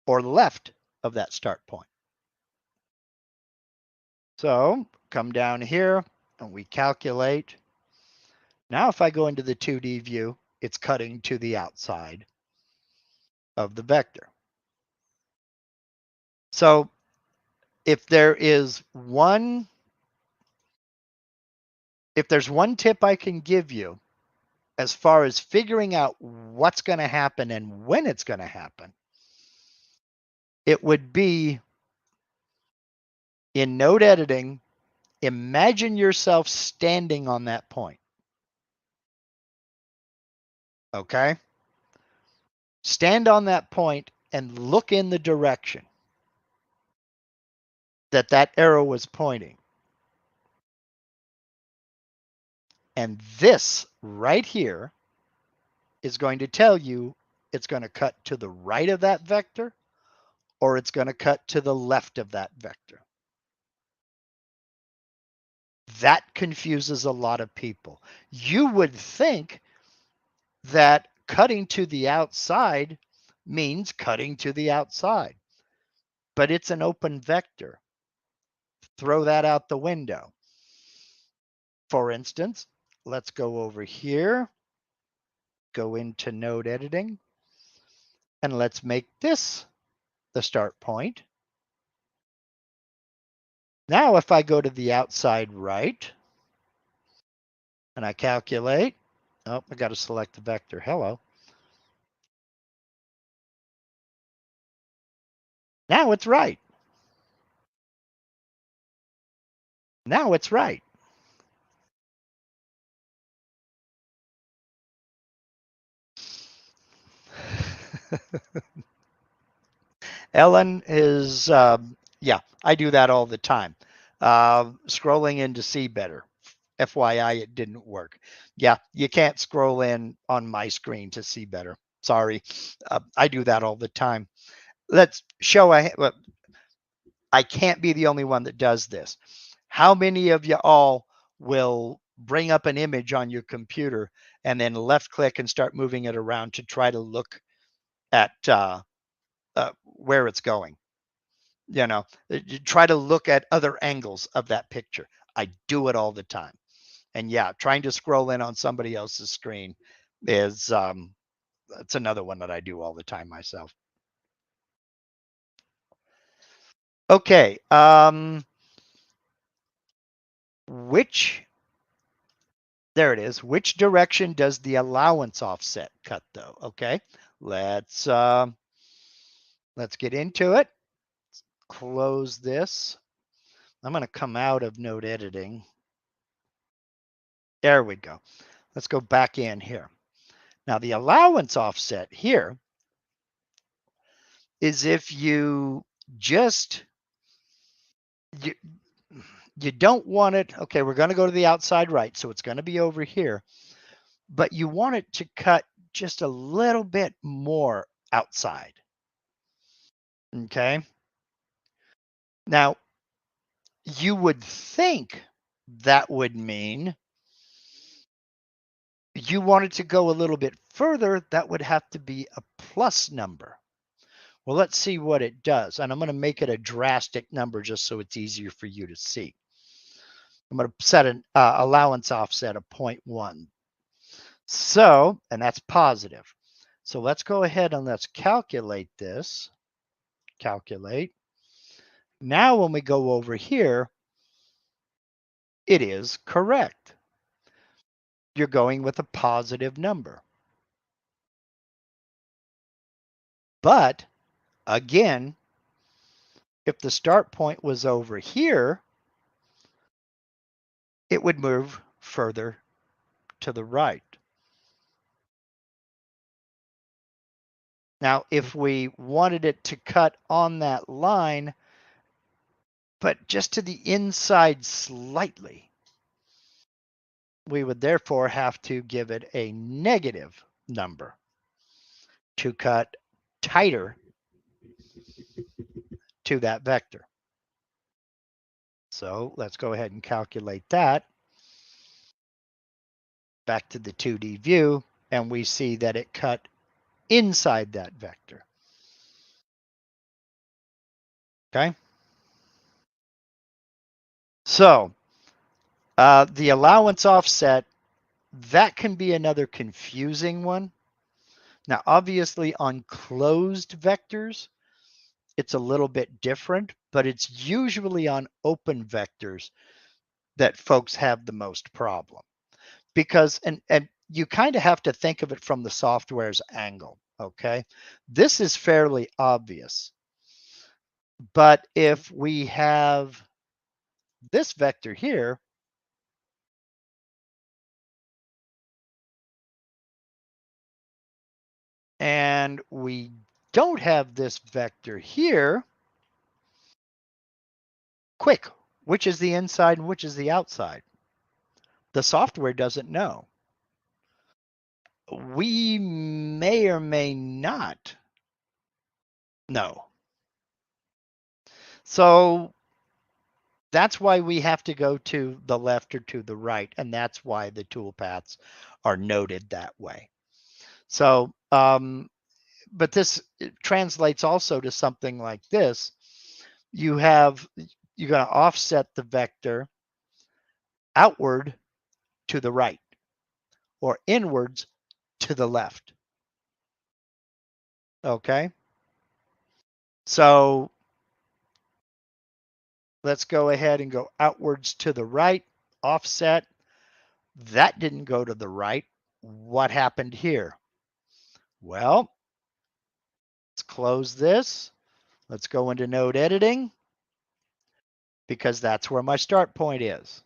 or left of that start point. So come down here and we calculate. Now if I go into the 2D view, it's cutting to the outside of the vector. So if there's one tip I can give you as far as figuring out what's going to happen and when it's going to happen, it would be in node editing, imagine yourself standing on that point. Okay? Stand on that point and look in the direction that arrow was pointing. And this right here is going to tell you it's going to cut to the right of that vector or it's going to cut to the left of that vector. That confuses a lot of people. You would think that cutting to the outside means cutting to the outside, but it's an open vector. Throw that out the window. For instance, let's go over here, go into node editing, and let's make this the start point. Now, if I go to the outside right and I calculate, oh, I got to select the vector. Hello. Now it's right. Now it's right. Ellen is, yeah, I do that all the time. Scrolling in to see better. FYI, it didn't work. Yeah, you can't scroll in on my screen to see better. Sorry. I do that all the time. Let's show, I can't be the only one that does this. How many of you all will bring up an image on your computer and then left click and start moving it around to try to look at where it's going? You try to look at other angles of that picture. I do it all the time. And yeah, trying to scroll in on somebody else's screen is that's another one that I do all the time myself. Okay, there it is. Which direction does the allowance offset cut though? Okay, let's get into it. Close this. I'm going to come out of node editing. There we go. Let's go back in here. Now the allowance offset here is if you just you don't want it. Okay, we're going to go to the outside right, so it's going to be over here, but you want it to cut just a little bit more outside. Okay. Now, you would think that would mean you want it to go a little bit further. That would have to be a plus number. Well, let's see what it does. And I'm going to make it a drastic number just so it's easier for you to see. I'm going to set an allowance offset of 0.1. So, and that's positive. So let's go ahead and let's calculate this. Calculate. Now, when we go over here, it is correct. You're going with a positive number. But again, if the start point was over here, it would move further to the right. Now, if we wanted it to cut on that line, but just to the inside slightly, we would therefore have to give it a negative number to cut tighter to that vector. So let's go ahead and calculate that. Back to the 2D view, and we see that it cut inside that vector. Okay. So the allowance offset, that can be another confusing one. Now, obviously on closed vectors, it's a little bit different, but it's usually on open vectors that folks have the most problem. Because, and you kind of have to think of it from the software's angle, okay? This is fairly obvious. But if we have this vector here, and we don't have this vector here, quick, which is the inside and which is the outside? The software doesn't know. We may or may not know. So that's why we have to go to the left or to the right, and that's why the toolpaths are noted that way. So, but this translates also to something like this. You're going to offset the vector outward to the right or inwards to the left. Okay. So let's go ahead and go outwards to the right, offset. That didn't go to the right. What happened here? Well, let's close this. Let's go into node editing because that's where my start point is.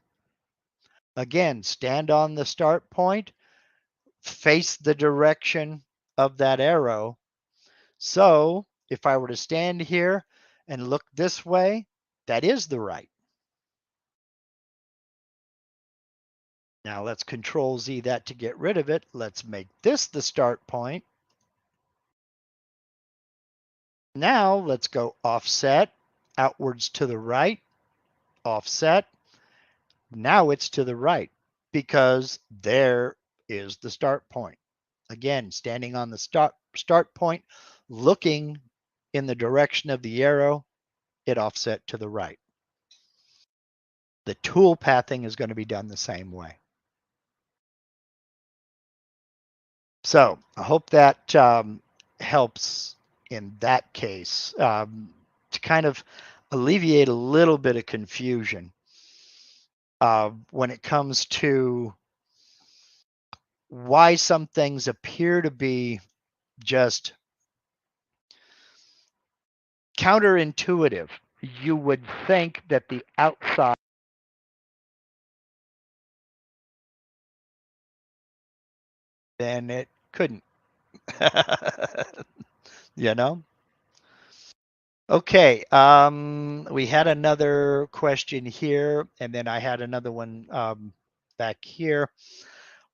Again, stand on the start point, face the direction of that arrow. So if I were to stand here and look this way, that is the right. Now let's Control Z that to get rid of it. Let's make this the start point. Now let's go offset outwards to the right, offset. Now it's to the right because there is the start point. Again, standing on the start point, looking in the direction of the arrow, it offset to the right. The tool pathing is going to be done the same way. So I hope that helps in that case to kind of alleviate a little bit of confusion when it comes to why some things appear to be just counterintuitive. You would think that the outside, then it couldn't. You know? Okay, we had another question here, and then I had another one back here.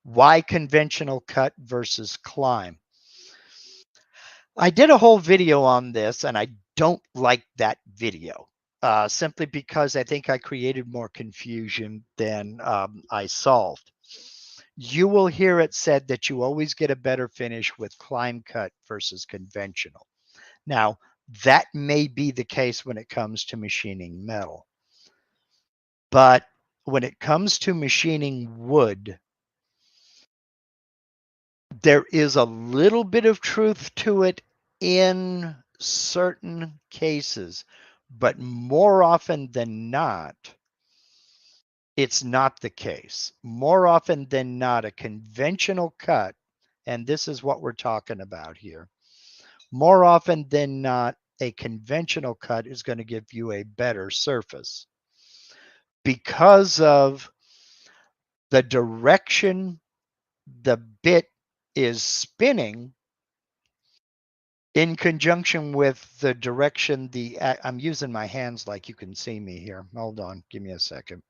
Why conventional cut versus climb? I did a whole video on this, and I don't like that video simply because I think I created more confusion than I solved. You will hear it said that you always get a better finish with climb cut versus conventional. Now, that may be the case when it comes to machining metal. But when it comes to machining wood, there is a little bit of truth to it in certain cases, but more often than not, it's not the case. More often than not, a conventional cut, and this is what we're talking about here, more often than not, a conventional cut is going to give you a better surface because of the direction the bit is spinning in conjunction with the direction I'm using my hands like you can see me here. Hold on, give me a second.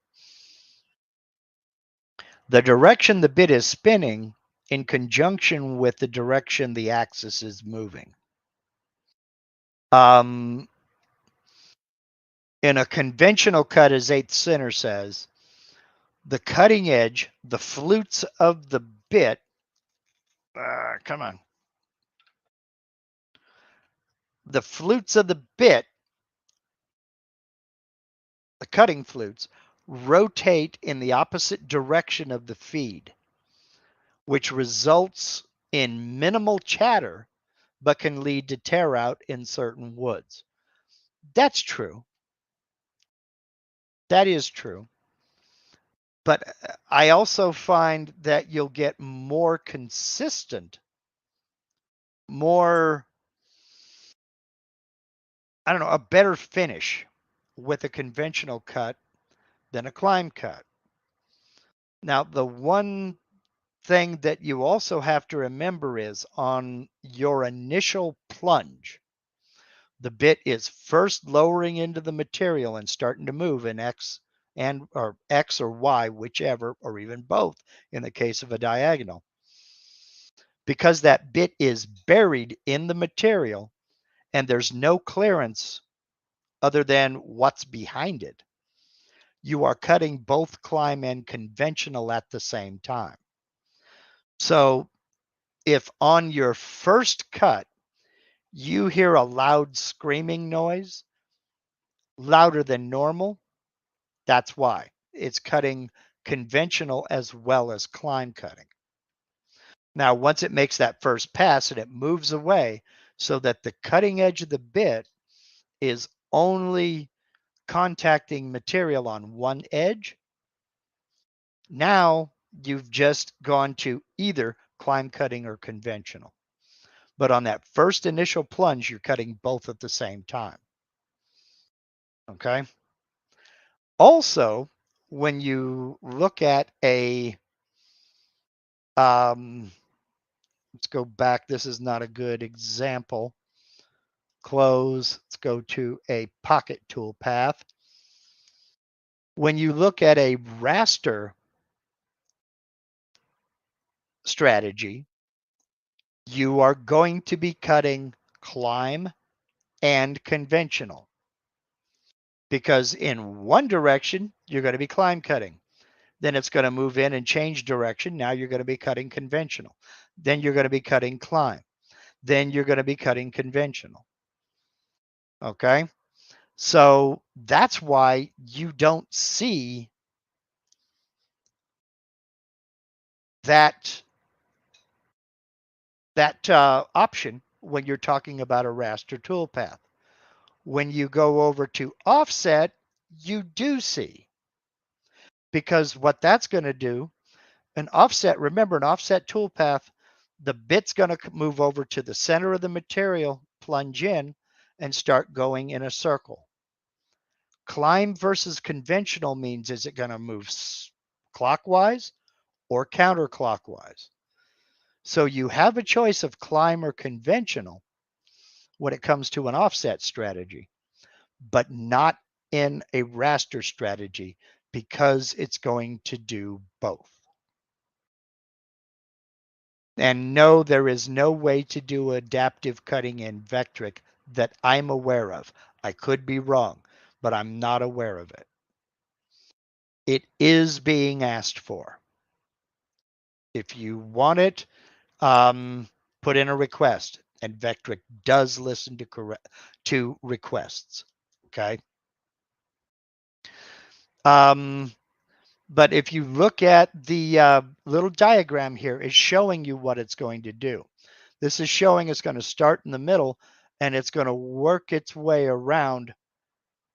The direction the bit is spinning in conjunction with the direction the axis is moving. In a conventional cut, as Eighth Center says, the cutting edge, the flutes of the bit, come on. The flutes of the bit, the cutting flutes, rotate in the opposite direction of the feed, which results in minimal chatter, but can lead to tear out in certain woods. That's true. That is true. But I also find that you'll get more consistent, more, I don't know, a better finish with a conventional cut than a climb cut. Now, the one thing that you also have to remember is on your initial plunge, the bit is first lowering into the material and starting to move in X or X or Y, whichever, or even both in the case of a diagonal. Because that bit is buried in the material and there's no clearance other than what's behind it, you are cutting both climb and conventional at the same time. So if on your first cut, you hear a loud screaming noise, louder than normal, that's why. It's cutting conventional as well as climb cutting. Now, once it makes that first pass and it moves away so that the cutting edge of the bit is only contacting material on one edge, now you've just gone to either climb cutting or conventional. But on that first initial plunge, you're cutting both at the same time. Okay. Also, when you look at a, let's go back. This is not a good example. Close. Let's go to a pocket tool path. When you look at a raster strategy, you are going to be cutting climb and conventional because in one direction, you're going to be climb cutting. Then it's going to move in and change direction. Now you're going to be cutting conventional. Then you're going to be cutting climb. Then you're going to be cutting conventional. Okay. So that's why you don't see that option when you're talking about a raster toolpath. When you go over to offset, you do see, because what that's going to do, an offset, remember an offset toolpath, the bit's going to move over to the center of the material, plunge in, and start going in a circle. Climb versus conventional means, is it going to move clockwise or counterclockwise? So you have a choice of climb or conventional when it comes to an offset strategy, but not in a raster strategy, because it's going to do both. And no, there is no way to do adaptive cutting in Vectric that I'm aware of. I could be wrong, but I'm not aware of it. It is being asked for. If you want it, put in a request, and Vectric does listen to requests. Okay. But if you look at the little diagram here, it's showing you what it's going to do. This is showing it's going to start in the middle, and it's going to work its way around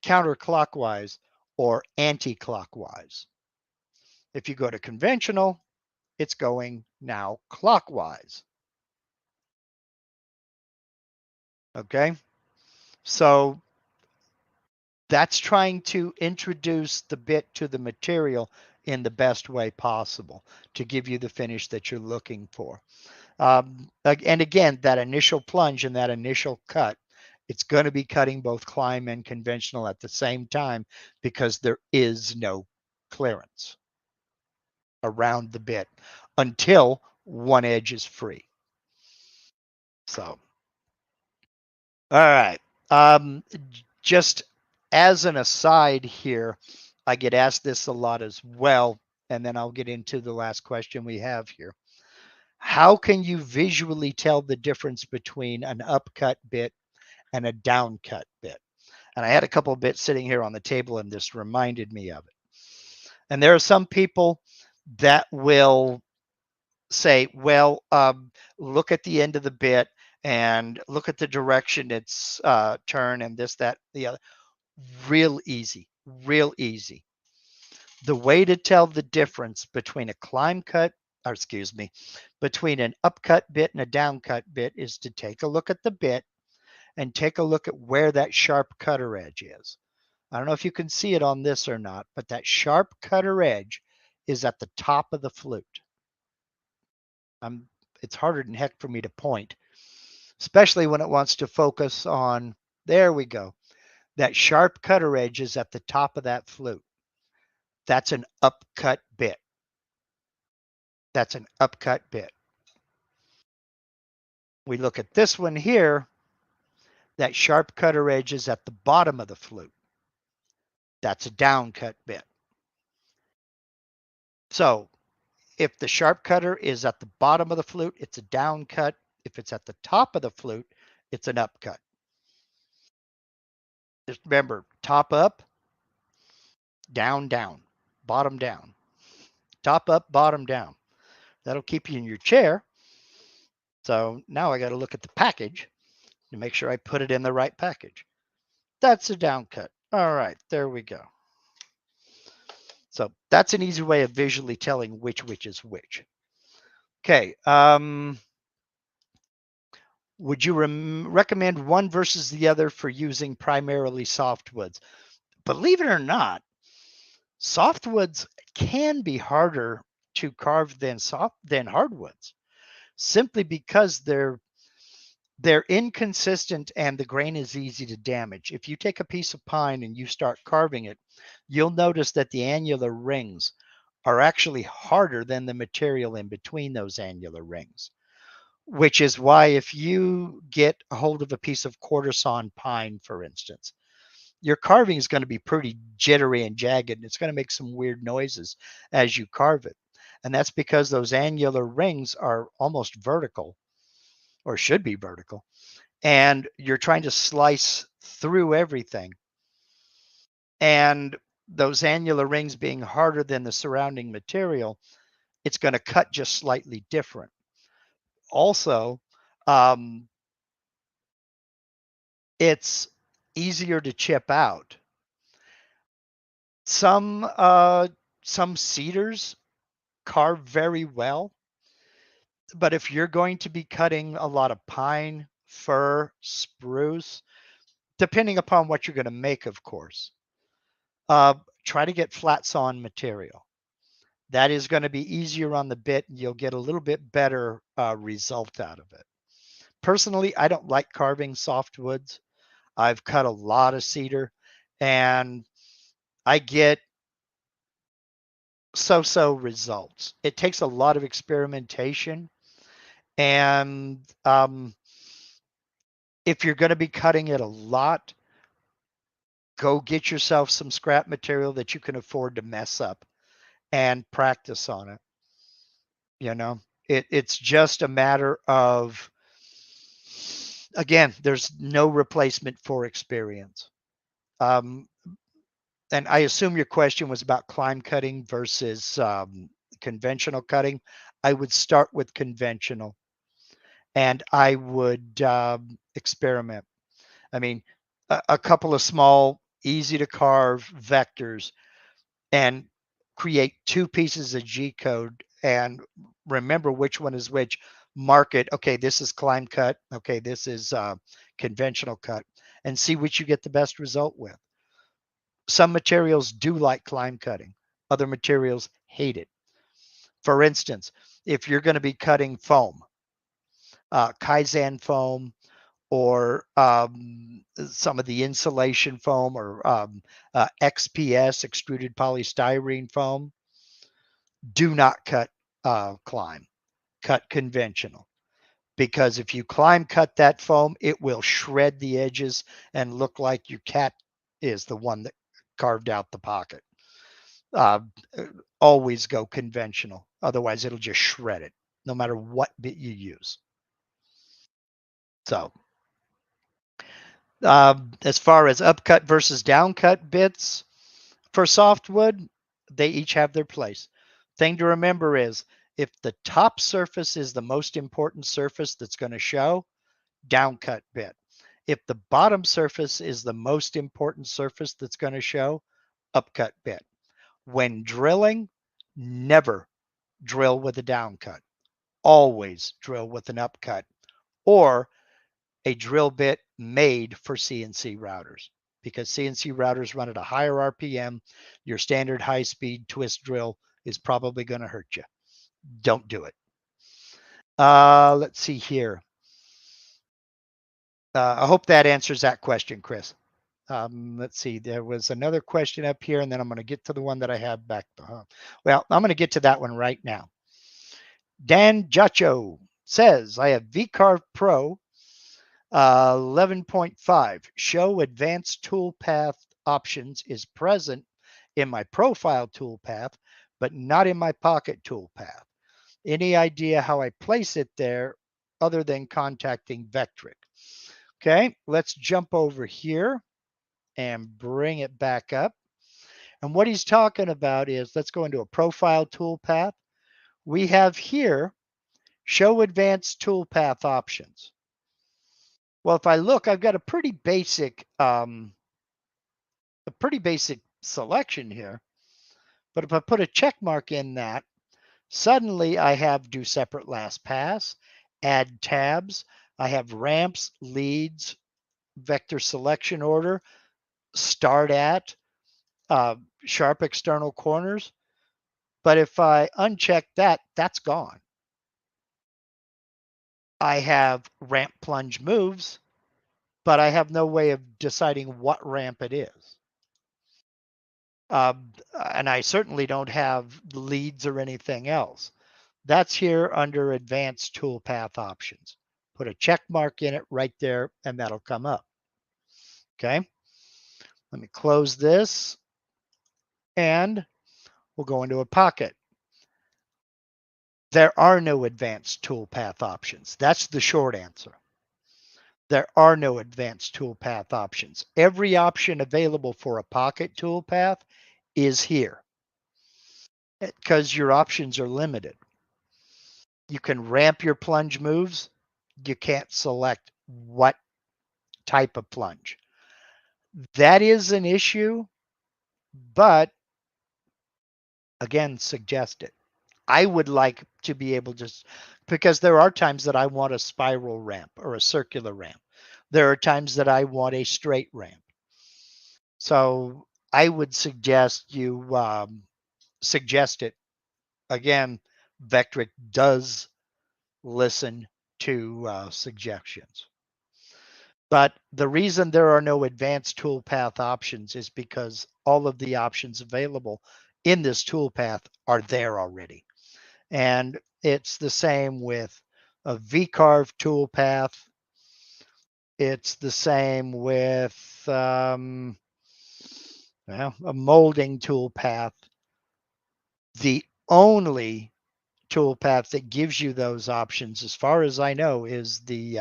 counterclockwise or anti-clockwise. If you go to conventional, it's going now clockwise. Okay, so that's trying to introduce the bit to the material in the best way possible to give you the finish that you're looking for. And again, that initial plunge and that initial cut, it's going to be cutting both climb and conventional at the same time, because there is no clearance around the bit until one edge is free. So, all right. Just as an aside here, I get asked this a lot as well, and then I'll get into the last question we have here. How can you visually tell the difference between an upcut bit and a downcut bit? And I had a couple of bits sitting here on the table, and this reminded me of it. And there are some people that will say, well, look at the end of the bit and look at the direction it's turn and this, that, the other. Real easy, real easy. The way to tell the difference between a climb cut, or excuse me, between an upcut bit and a downcut bit is to take a look at the bit and take a look at where that sharp cutter edge is. I don't know if you can see it on this or not, but that sharp cutter edge is at the top of the flute. It's harder than heck for me to point, especially when it wants to focus on, there we go. That sharp cutter edge is at the top of that flute. That's an upcut bit. That's an upcut bit. We look at this one here, that sharp cutter edge is at the bottom of the flute. That's a downcut bit. So if the sharp cutter is at the bottom of the flute, it's a downcut. If it's at the top of the flute, it's an upcut. Just remember, top up, down, down, bottom down. Top up, bottom down. That'll keep you in your chair. So now I got to look at the package to make sure I put it in the right package. That's a downcut. All right, there we go. So that's an easy way of visually telling which is which. Okay. Would you recommend one versus the other for using primarily softwoods? Believe it or not, softwoods can be harder to carve than hardwoods, simply because they're inconsistent and the grain is easy to damage. If you take a piece of pine and you start carving it, you'll notice that the annular rings are actually harder than the material in between those annular rings, which is why if you get a hold of a piece of quarter sawn pine, for instance, your carving is going to be pretty jittery and jagged, and it's going to make some weird noises as you carve it. And that's because those annular rings are almost vertical, or should be vertical, and you're trying to slice through everything. And those annular rings being harder than the surrounding material, it's going to cut just slightly different. Also, um, it's easier to chip out. Some some cedars carve very well, but if you're going to be cutting a lot of pine, fir, spruce, depending upon what you're going to make, of course, uh, try to get flat sawn material. That is going to be easier on the bit, and you'll get a little bit better result out of it. Personally, I don't like carving softwoods. I've cut a lot of cedar, and I get so-so results. It takes a lot of experimentation, and if you're going to be cutting it a lot, go get yourself some scrap material that you can afford to mess up and practice on it. You know, it's just a matter of, again, there's no replacement for experience. Um, and I assume your question was about climb cutting versus conventional cutting. I would start with conventional, and I would experiment. I mean, a couple of small, easy to carve vectors and create two pieces of G code and remember which one is which. Mark it. Okay, this is climb cut. Okay, this is conventional cut, and see which you get the best result with. Some materials do like climb cutting, other materials hate it. For instance, if you're going to be cutting foam, Kaizen foam, or some of the insulation foam, or XPS, extruded polystyrene foam, do not cut climb, cut conventional. Because if you climb cut that foam, it will shred the edges and look like your cat is the one that carved out the pocket. Uh, Always go conventional. Otherwise, it'll just shred it, no matter what bit you use. So, as far as upcut versus downcut bits for softwood, they each have their place. Thing to remember is if the top surface is the most important surface that's going to show, downcut bit. If the bottom surface is the most important surface that's going to show, upcut bit. When drilling, never drill with a downcut. Always drill with an upcut or a drill bit made for CNC routers, because CNC routers run at a higher RPM. Your standard high speed twist drill is probably going to hurt you. Don't do it. Let's see here. I hope that answers that question, Chris. Let's see. There was another question up here, and then I'm going to get to the one that I have back. Well, I'm going to get to that one right now. Dan Jacho says, I have V-carve Pro 11.5. Show advanced toolpath options is present in my profile toolpath, but not in my pocket toolpath. Any idea how I place it there other than contacting Vectric? Okay, let's jump over here and bring it back up. And what he's talking about is, let's go into a profile toolpath. We have here, show advanced toolpath options. Well, if I look, I've got a pretty basic selection here. But if I put a check mark in that, suddenly I have do separate last pass, add tabs. I have ramps, leads, vector selection order, start at, sharp external corners. But if I uncheck that, that's gone. I have ramp plunge moves, but I have no way of deciding what ramp it is. And I certainly don't have leads or anything else. That's here under advanced toolpath options. Put a check mark in it right there, and that'll come up. Okay. Let me close this and we'll go into a pocket. There are no advanced toolpath options. That's the short answer. There are no advanced toolpath options. Every option available for a pocket toolpath is here because your options are limited. You can ramp your plunge moves. You can't select what type of plunge. That is an issue, but again, suggest it. I would like to be able to, because there are times that I want a spiral ramp or a circular ramp. There are times that I want a straight ramp. So I would suggest you suggest it. Again, Vectric does listen to suggestions. But the reason there are no advanced toolpath options is because all of the options available in this toolpath are there already. And it's the same with a V-carve toolpath. It's the same with a molding toolpath. The only toolpath that gives you those options, as far as I know, is the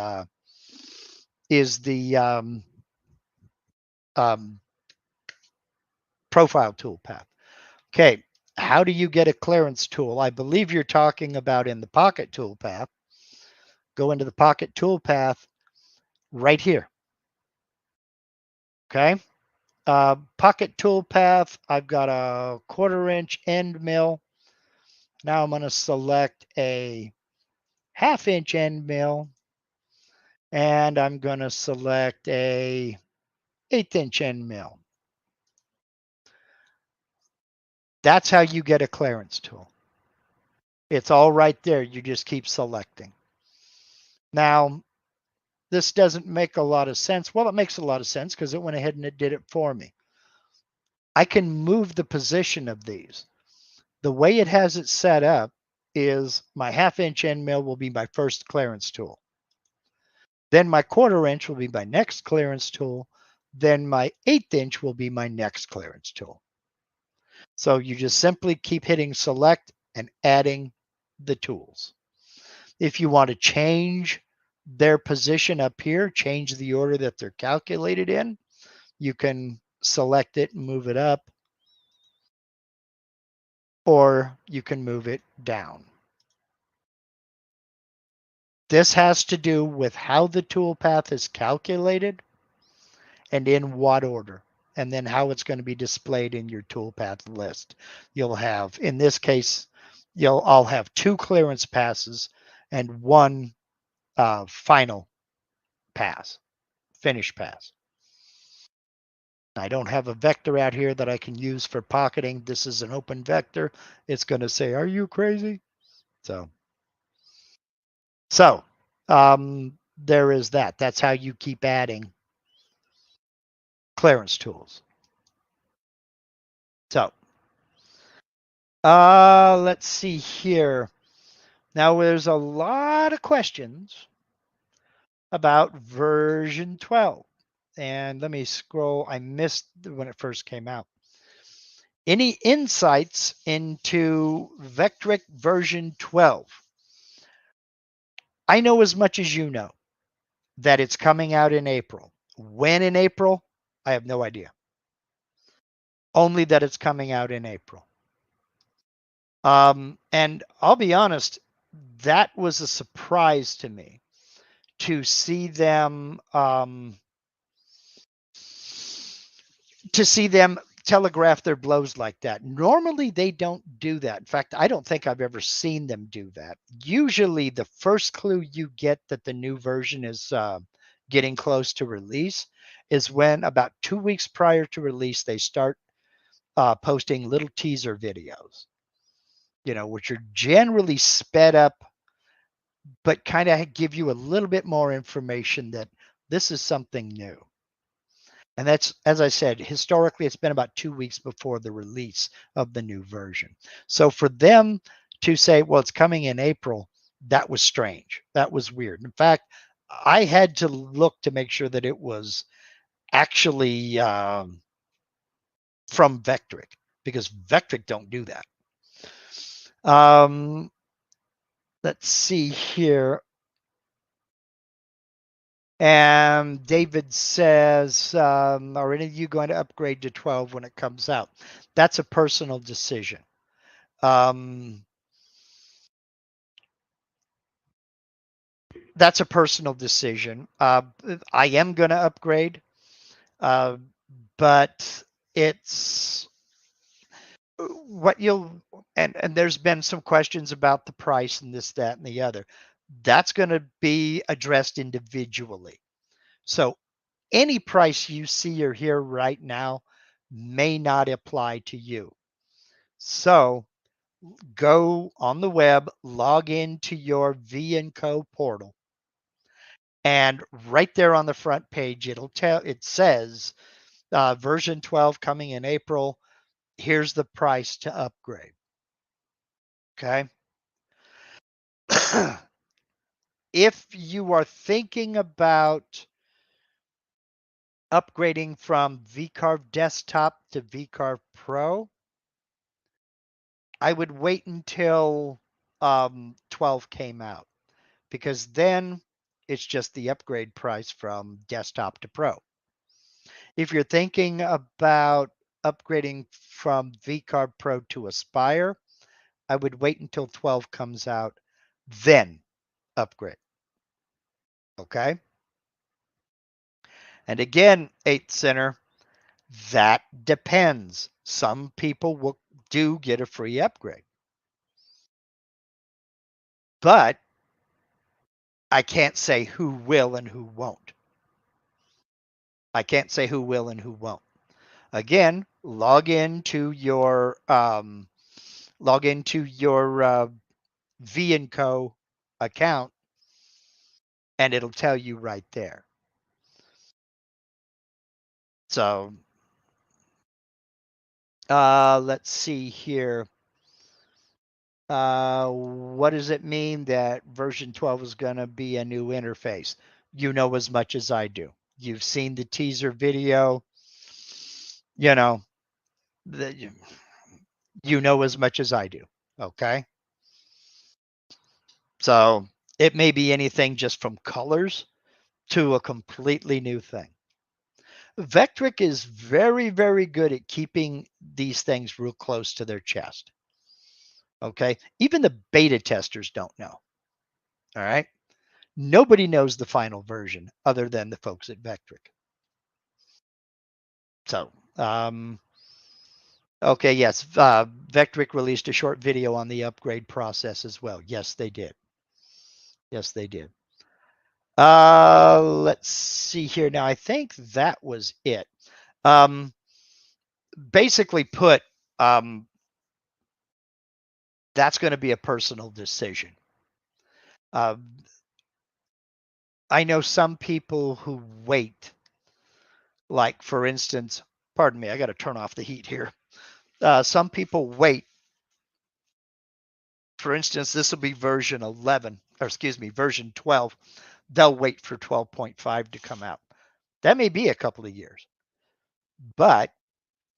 profile toolpath. Okay, how do you get a clearance tool? I believe you're talking about in the pocket toolpath. Go into the pocket toolpath right here. Okay, pocket toolpath. I've got a 1/4-inch end mill. Now I'm going to select a 1/2-inch end mill, and I'm going to select a 1/8-inch end mill. That's how you get a clearance tool. It's all right there. You just keep selecting. Now, this doesn't make a lot of sense. Well, it makes a lot of sense because it went ahead and it did it for me. I can move the position of these. The way it has it set up is my 1/2-inch end mill will be my first clearance tool. Then my 1/4-inch will be my next clearance tool. Then my 1/8-inch will be my next clearance tool. So you just simply keep hitting select and adding the tools. If you want to change their position up here, change the order that they're calculated in, you can select it and move it up, or you can move it down. This has to do with how the toolpath is calculated and in what order, and then how it's going to be displayed in your toolpath list. You'll have, in this case, I'll have 2 clearance passes and 1 final pass, finish pass. I don't have a vector out here that I can use for pocketing. This is an open vector. It's going to say, are you crazy? So there is that. That's how you keep adding clearance tools. So let's see here. Now there's a lot of questions about version 12. And let me scroll. I missed when it first came out. Any insights into Vectric version 12? I know as much as you know that it's coming out in April. When in April? I have no idea. Only that it's coming out in April. And I'll be honest, that was a surprise to me to see them telegraph their blows like that. Normally they don't do that. In fact, I don't think I've ever seen them do that. Usually the first clue you get that the new version is getting close to release is when about 2 weeks prior to release, they start posting little teaser videos, which are generally sped up, but kind of give you a little bit more information that this is something new. And that's, as I said, historically, it's been about 2 weeks before the release of the new version. So for them to say, well, it's coming in April, that was strange. That was weird. In fact, I had to look to make sure that it was actually from Vectric, because Vectric don't do that. Let's see here. And David says, are any of you going to upgrade to 12 when it comes out? That's a personal decision. That's a personal decision. I am going to upgrade, but it's what you'll, and there's been some questions about the price and this, that, and the other. That's going to be addressed individually. So any price you see or hear right now may not apply to you. So go on the web, log into your V&Co portal, and right there on the front page, it says version 12 coming in April. Here's the price to upgrade. Okay. If you are thinking about upgrading from V-carve desktop to V-carve Pro, I would wait until 12 came out, because then it's just the upgrade price from desktop to Pro. If you're thinking about upgrading from V-carve Pro to Aspire, I would wait until 12 comes out, then upgrade. Okay. And again, 8th Center, that depends. Some people do get a free upgrade, but I can't say who will and who won't. I can't say who will and who won't. Again, log into your V&Co account, and it'll tell you right there. So let's see here. What does it mean that version 12 is going to be a new interface? You know as much as I do. You've seen the teaser video. You know, you know as much as I do. Okay. So it may be anything just from colors to a completely new thing. Vectric is very, very good at keeping these things real close to their chest. Okay. Even the beta testers don't know. All right. Nobody knows the final version other than the folks at Vectric. So, okay, yes. Vectric released a short video on the upgrade process as well. Yes, they did. Yes, they did. Let's see here. Now, I think that was it. Basically put, that's going to be a personal decision. I know some people who wait, like for instance, pardon me, I got to turn off the heat here. Some people wait. For instance, this will be version 11, or excuse me, version 12. They'll wait for 12.5 to come out. That may be a couple of years, but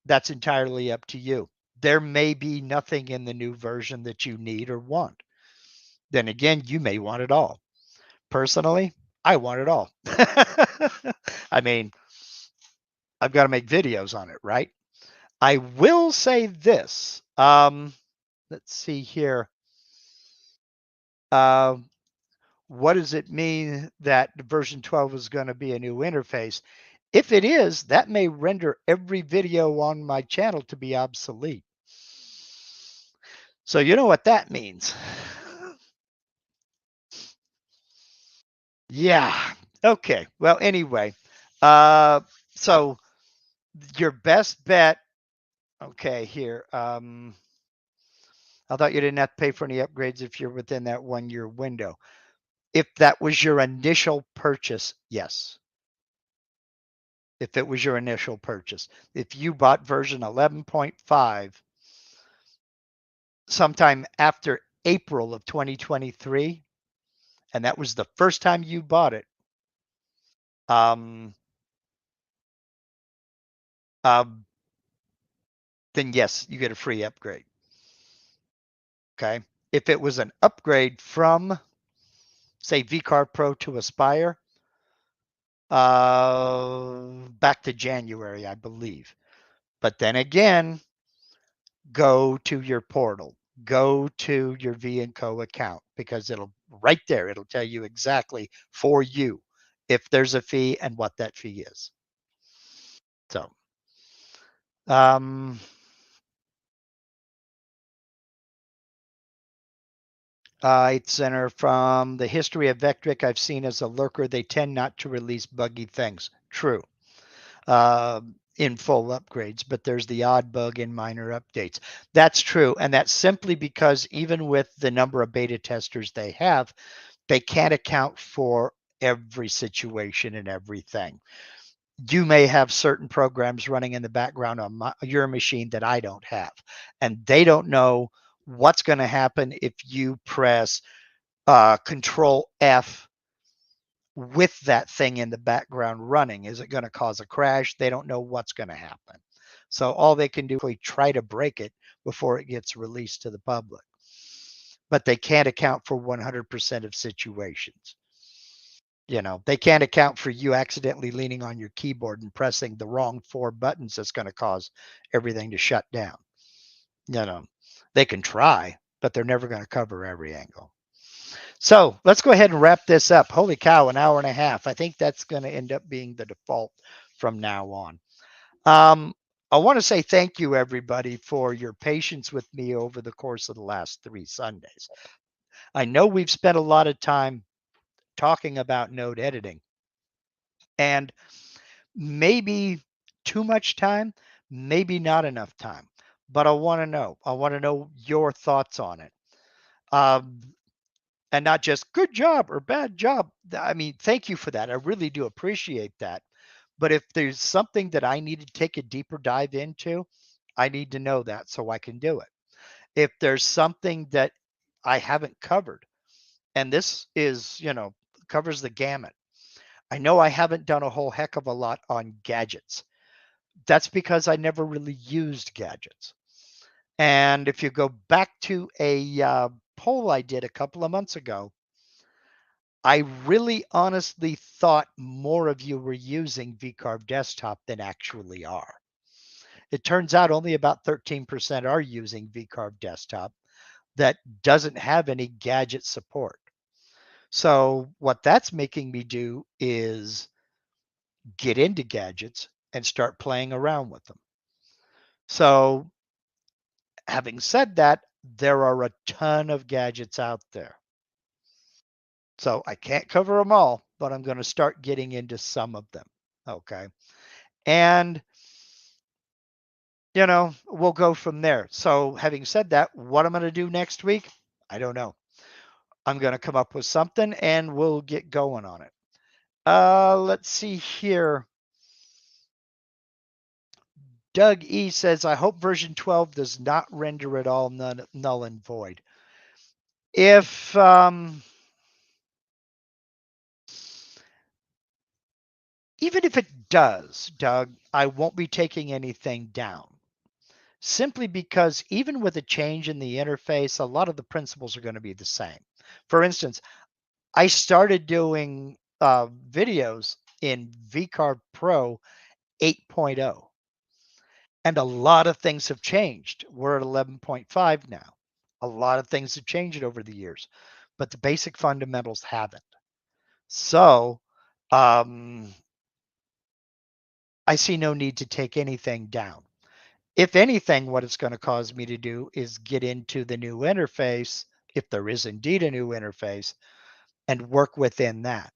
that's entirely up to you. There may be nothing in the new version that you need or want. Then again, you may want it all. Personally, I want it all. I mean, I've got to make videos on it, right? I will say this. Let's see here. What does it mean that version 12 is going to be a new interface? If it is, that may render every video on my channel to be obsolete. So you know what that means. Yeah. Okay. Well, anyway, so your best bet. Okay, here. I thought you didn't have to pay for any upgrades if you're within that 1-year window. If that was your initial purchase, yes. If it was your initial purchase. If you bought version 11.5 sometime after April of 2023, and that was the first time you bought it, um, then yes, you get a free upgrade. Okay. If it was an upgrade from, say, V-carve Pro to Aspire, back to January, I believe. But then again, go to your portal, go to your V&Co account, because it'll right there, it'll tell you exactly for you if there's a fee and what that fee is. So, it's center from the history of Vectric I've seen as a lurker. They tend not to release buggy things. True. In full upgrades, but there's the odd bug in minor updates. That's true. And that's simply because even with the number of beta testers they have, they can't account for every situation and everything. You may have certain programs running in the background on your machine that I don't have, and they don't know what's going to happen if you press Control F with that thing in the background running. Is it going to cause a crash? They don't know what's going to happen. So all they can do is try to break it before it gets released to the public. But they can't account for 100% of situations. You know, they can't account for you accidentally leaning on your keyboard and pressing the wrong 4 buttons that's going to cause everything to shut down. You know, they can try, but they're never going to cover every angle. So let's go ahead and wrap this up. Holy cow, an hour and a half. I think that's going to end up being the default from now on. I want to say thank you, everybody, for your patience with me over the course of the last 3 Sundays. I know we've spent a lot of time talking about node editing, and maybe too much time, maybe not enough time, but I want to know. I want to know your thoughts on it. Um, and not just good job or bad job. I mean, thank you for that. I really do appreciate that. But if there's something that I need to take a deeper dive into, I need to know that so I can do it. If there's something that I haven't covered, and this is, covers the gamut. I know I haven't done a whole heck of a lot on gadgets. That's because I never really used gadgets. And if you go back to a poll I did a couple of months ago, I really honestly thought more of you were using V-carve desktop than actually are. It turns out only about 13% are using V-carve desktop that doesn't have any gadget support. So what that's making me do is get into gadgets and start playing around with them. So having said that, there are a ton of gadgets out there. So I can't cover them all, but I'm going to start getting into some of them. Okay. And, we'll go from there. So having said that, what I'm going to do next week, I don't know. I'm going to come up with something and we'll get going on it. Let's see here. Doug E says, I hope version 12 does not render at all null and void. If even if it does, Doug, I won't be taking anything down. Simply because even with a change in the interface, a lot of the principles are going to be the same. For instance, I started doing videos in V-carve Pro 8.0. And a lot of things have changed. We're at 11.5 now. A lot of things have changed over the years, but the basic fundamentals haven't. So I see no need to take anything down. If anything, what it's going to cause me to do is get into the new interface, if there is indeed a new interface, and work within that.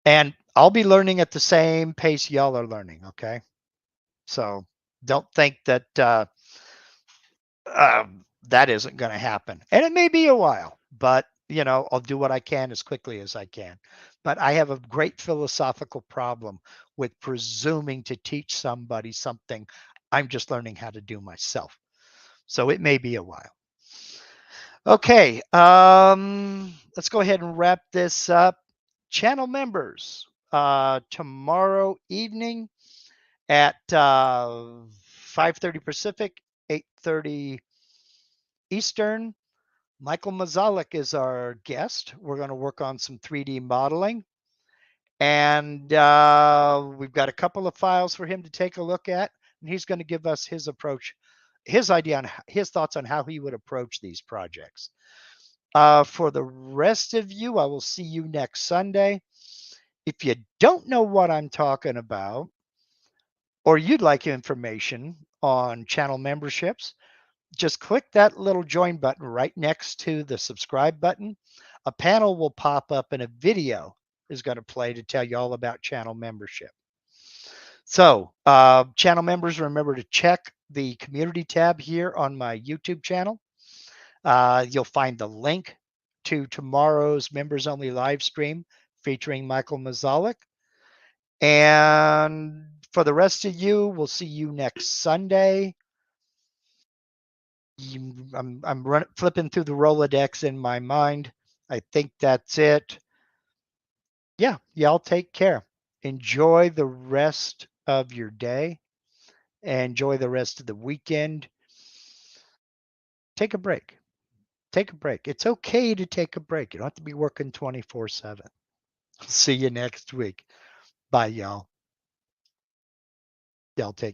And I'll be learning at the same pace y'all are learning, okay? So don't think that that isn't going to happen. And it may be a while, but I'll do what I can as quickly as I can. But I have a great philosophical problem with presuming to teach somebody something I'm just learning how to do myself. So it may be a while. Okay, let's go ahead and wrap this up. Channel members, tomorrow evening at 5:30 Pacific, 8:30 Eastern. Michael Mazalik is our guest. We're going to work on some 3D modeling. And we've got a couple of files for him to take a look at. And he's going to give us his approach, his idea on his thoughts on how he would approach these projects. For the rest of you, I will see you next Sunday. If you don't know what I'm talking about, or you'd like information on channel memberships, just click that little join button right next to the subscribe button. A panel will pop up and a video is going to play to tell you all about channel membership. So channel members, remember to check the community tab here on my YouTube channel. You'll find the link to tomorrow's members only live stream featuring Michael Mazalik. And for the rest of you, we'll see you next Sunday. I'm flipping through the Rolodex in my mind. I think that's it. Yeah, y'all take care. Enjoy the rest of your day. Enjoy the rest of the weekend. Take a break. Take a break. It's okay to take a break. You don't have to be working 24/7. See you next week. Bye, y'all. Y'all take care.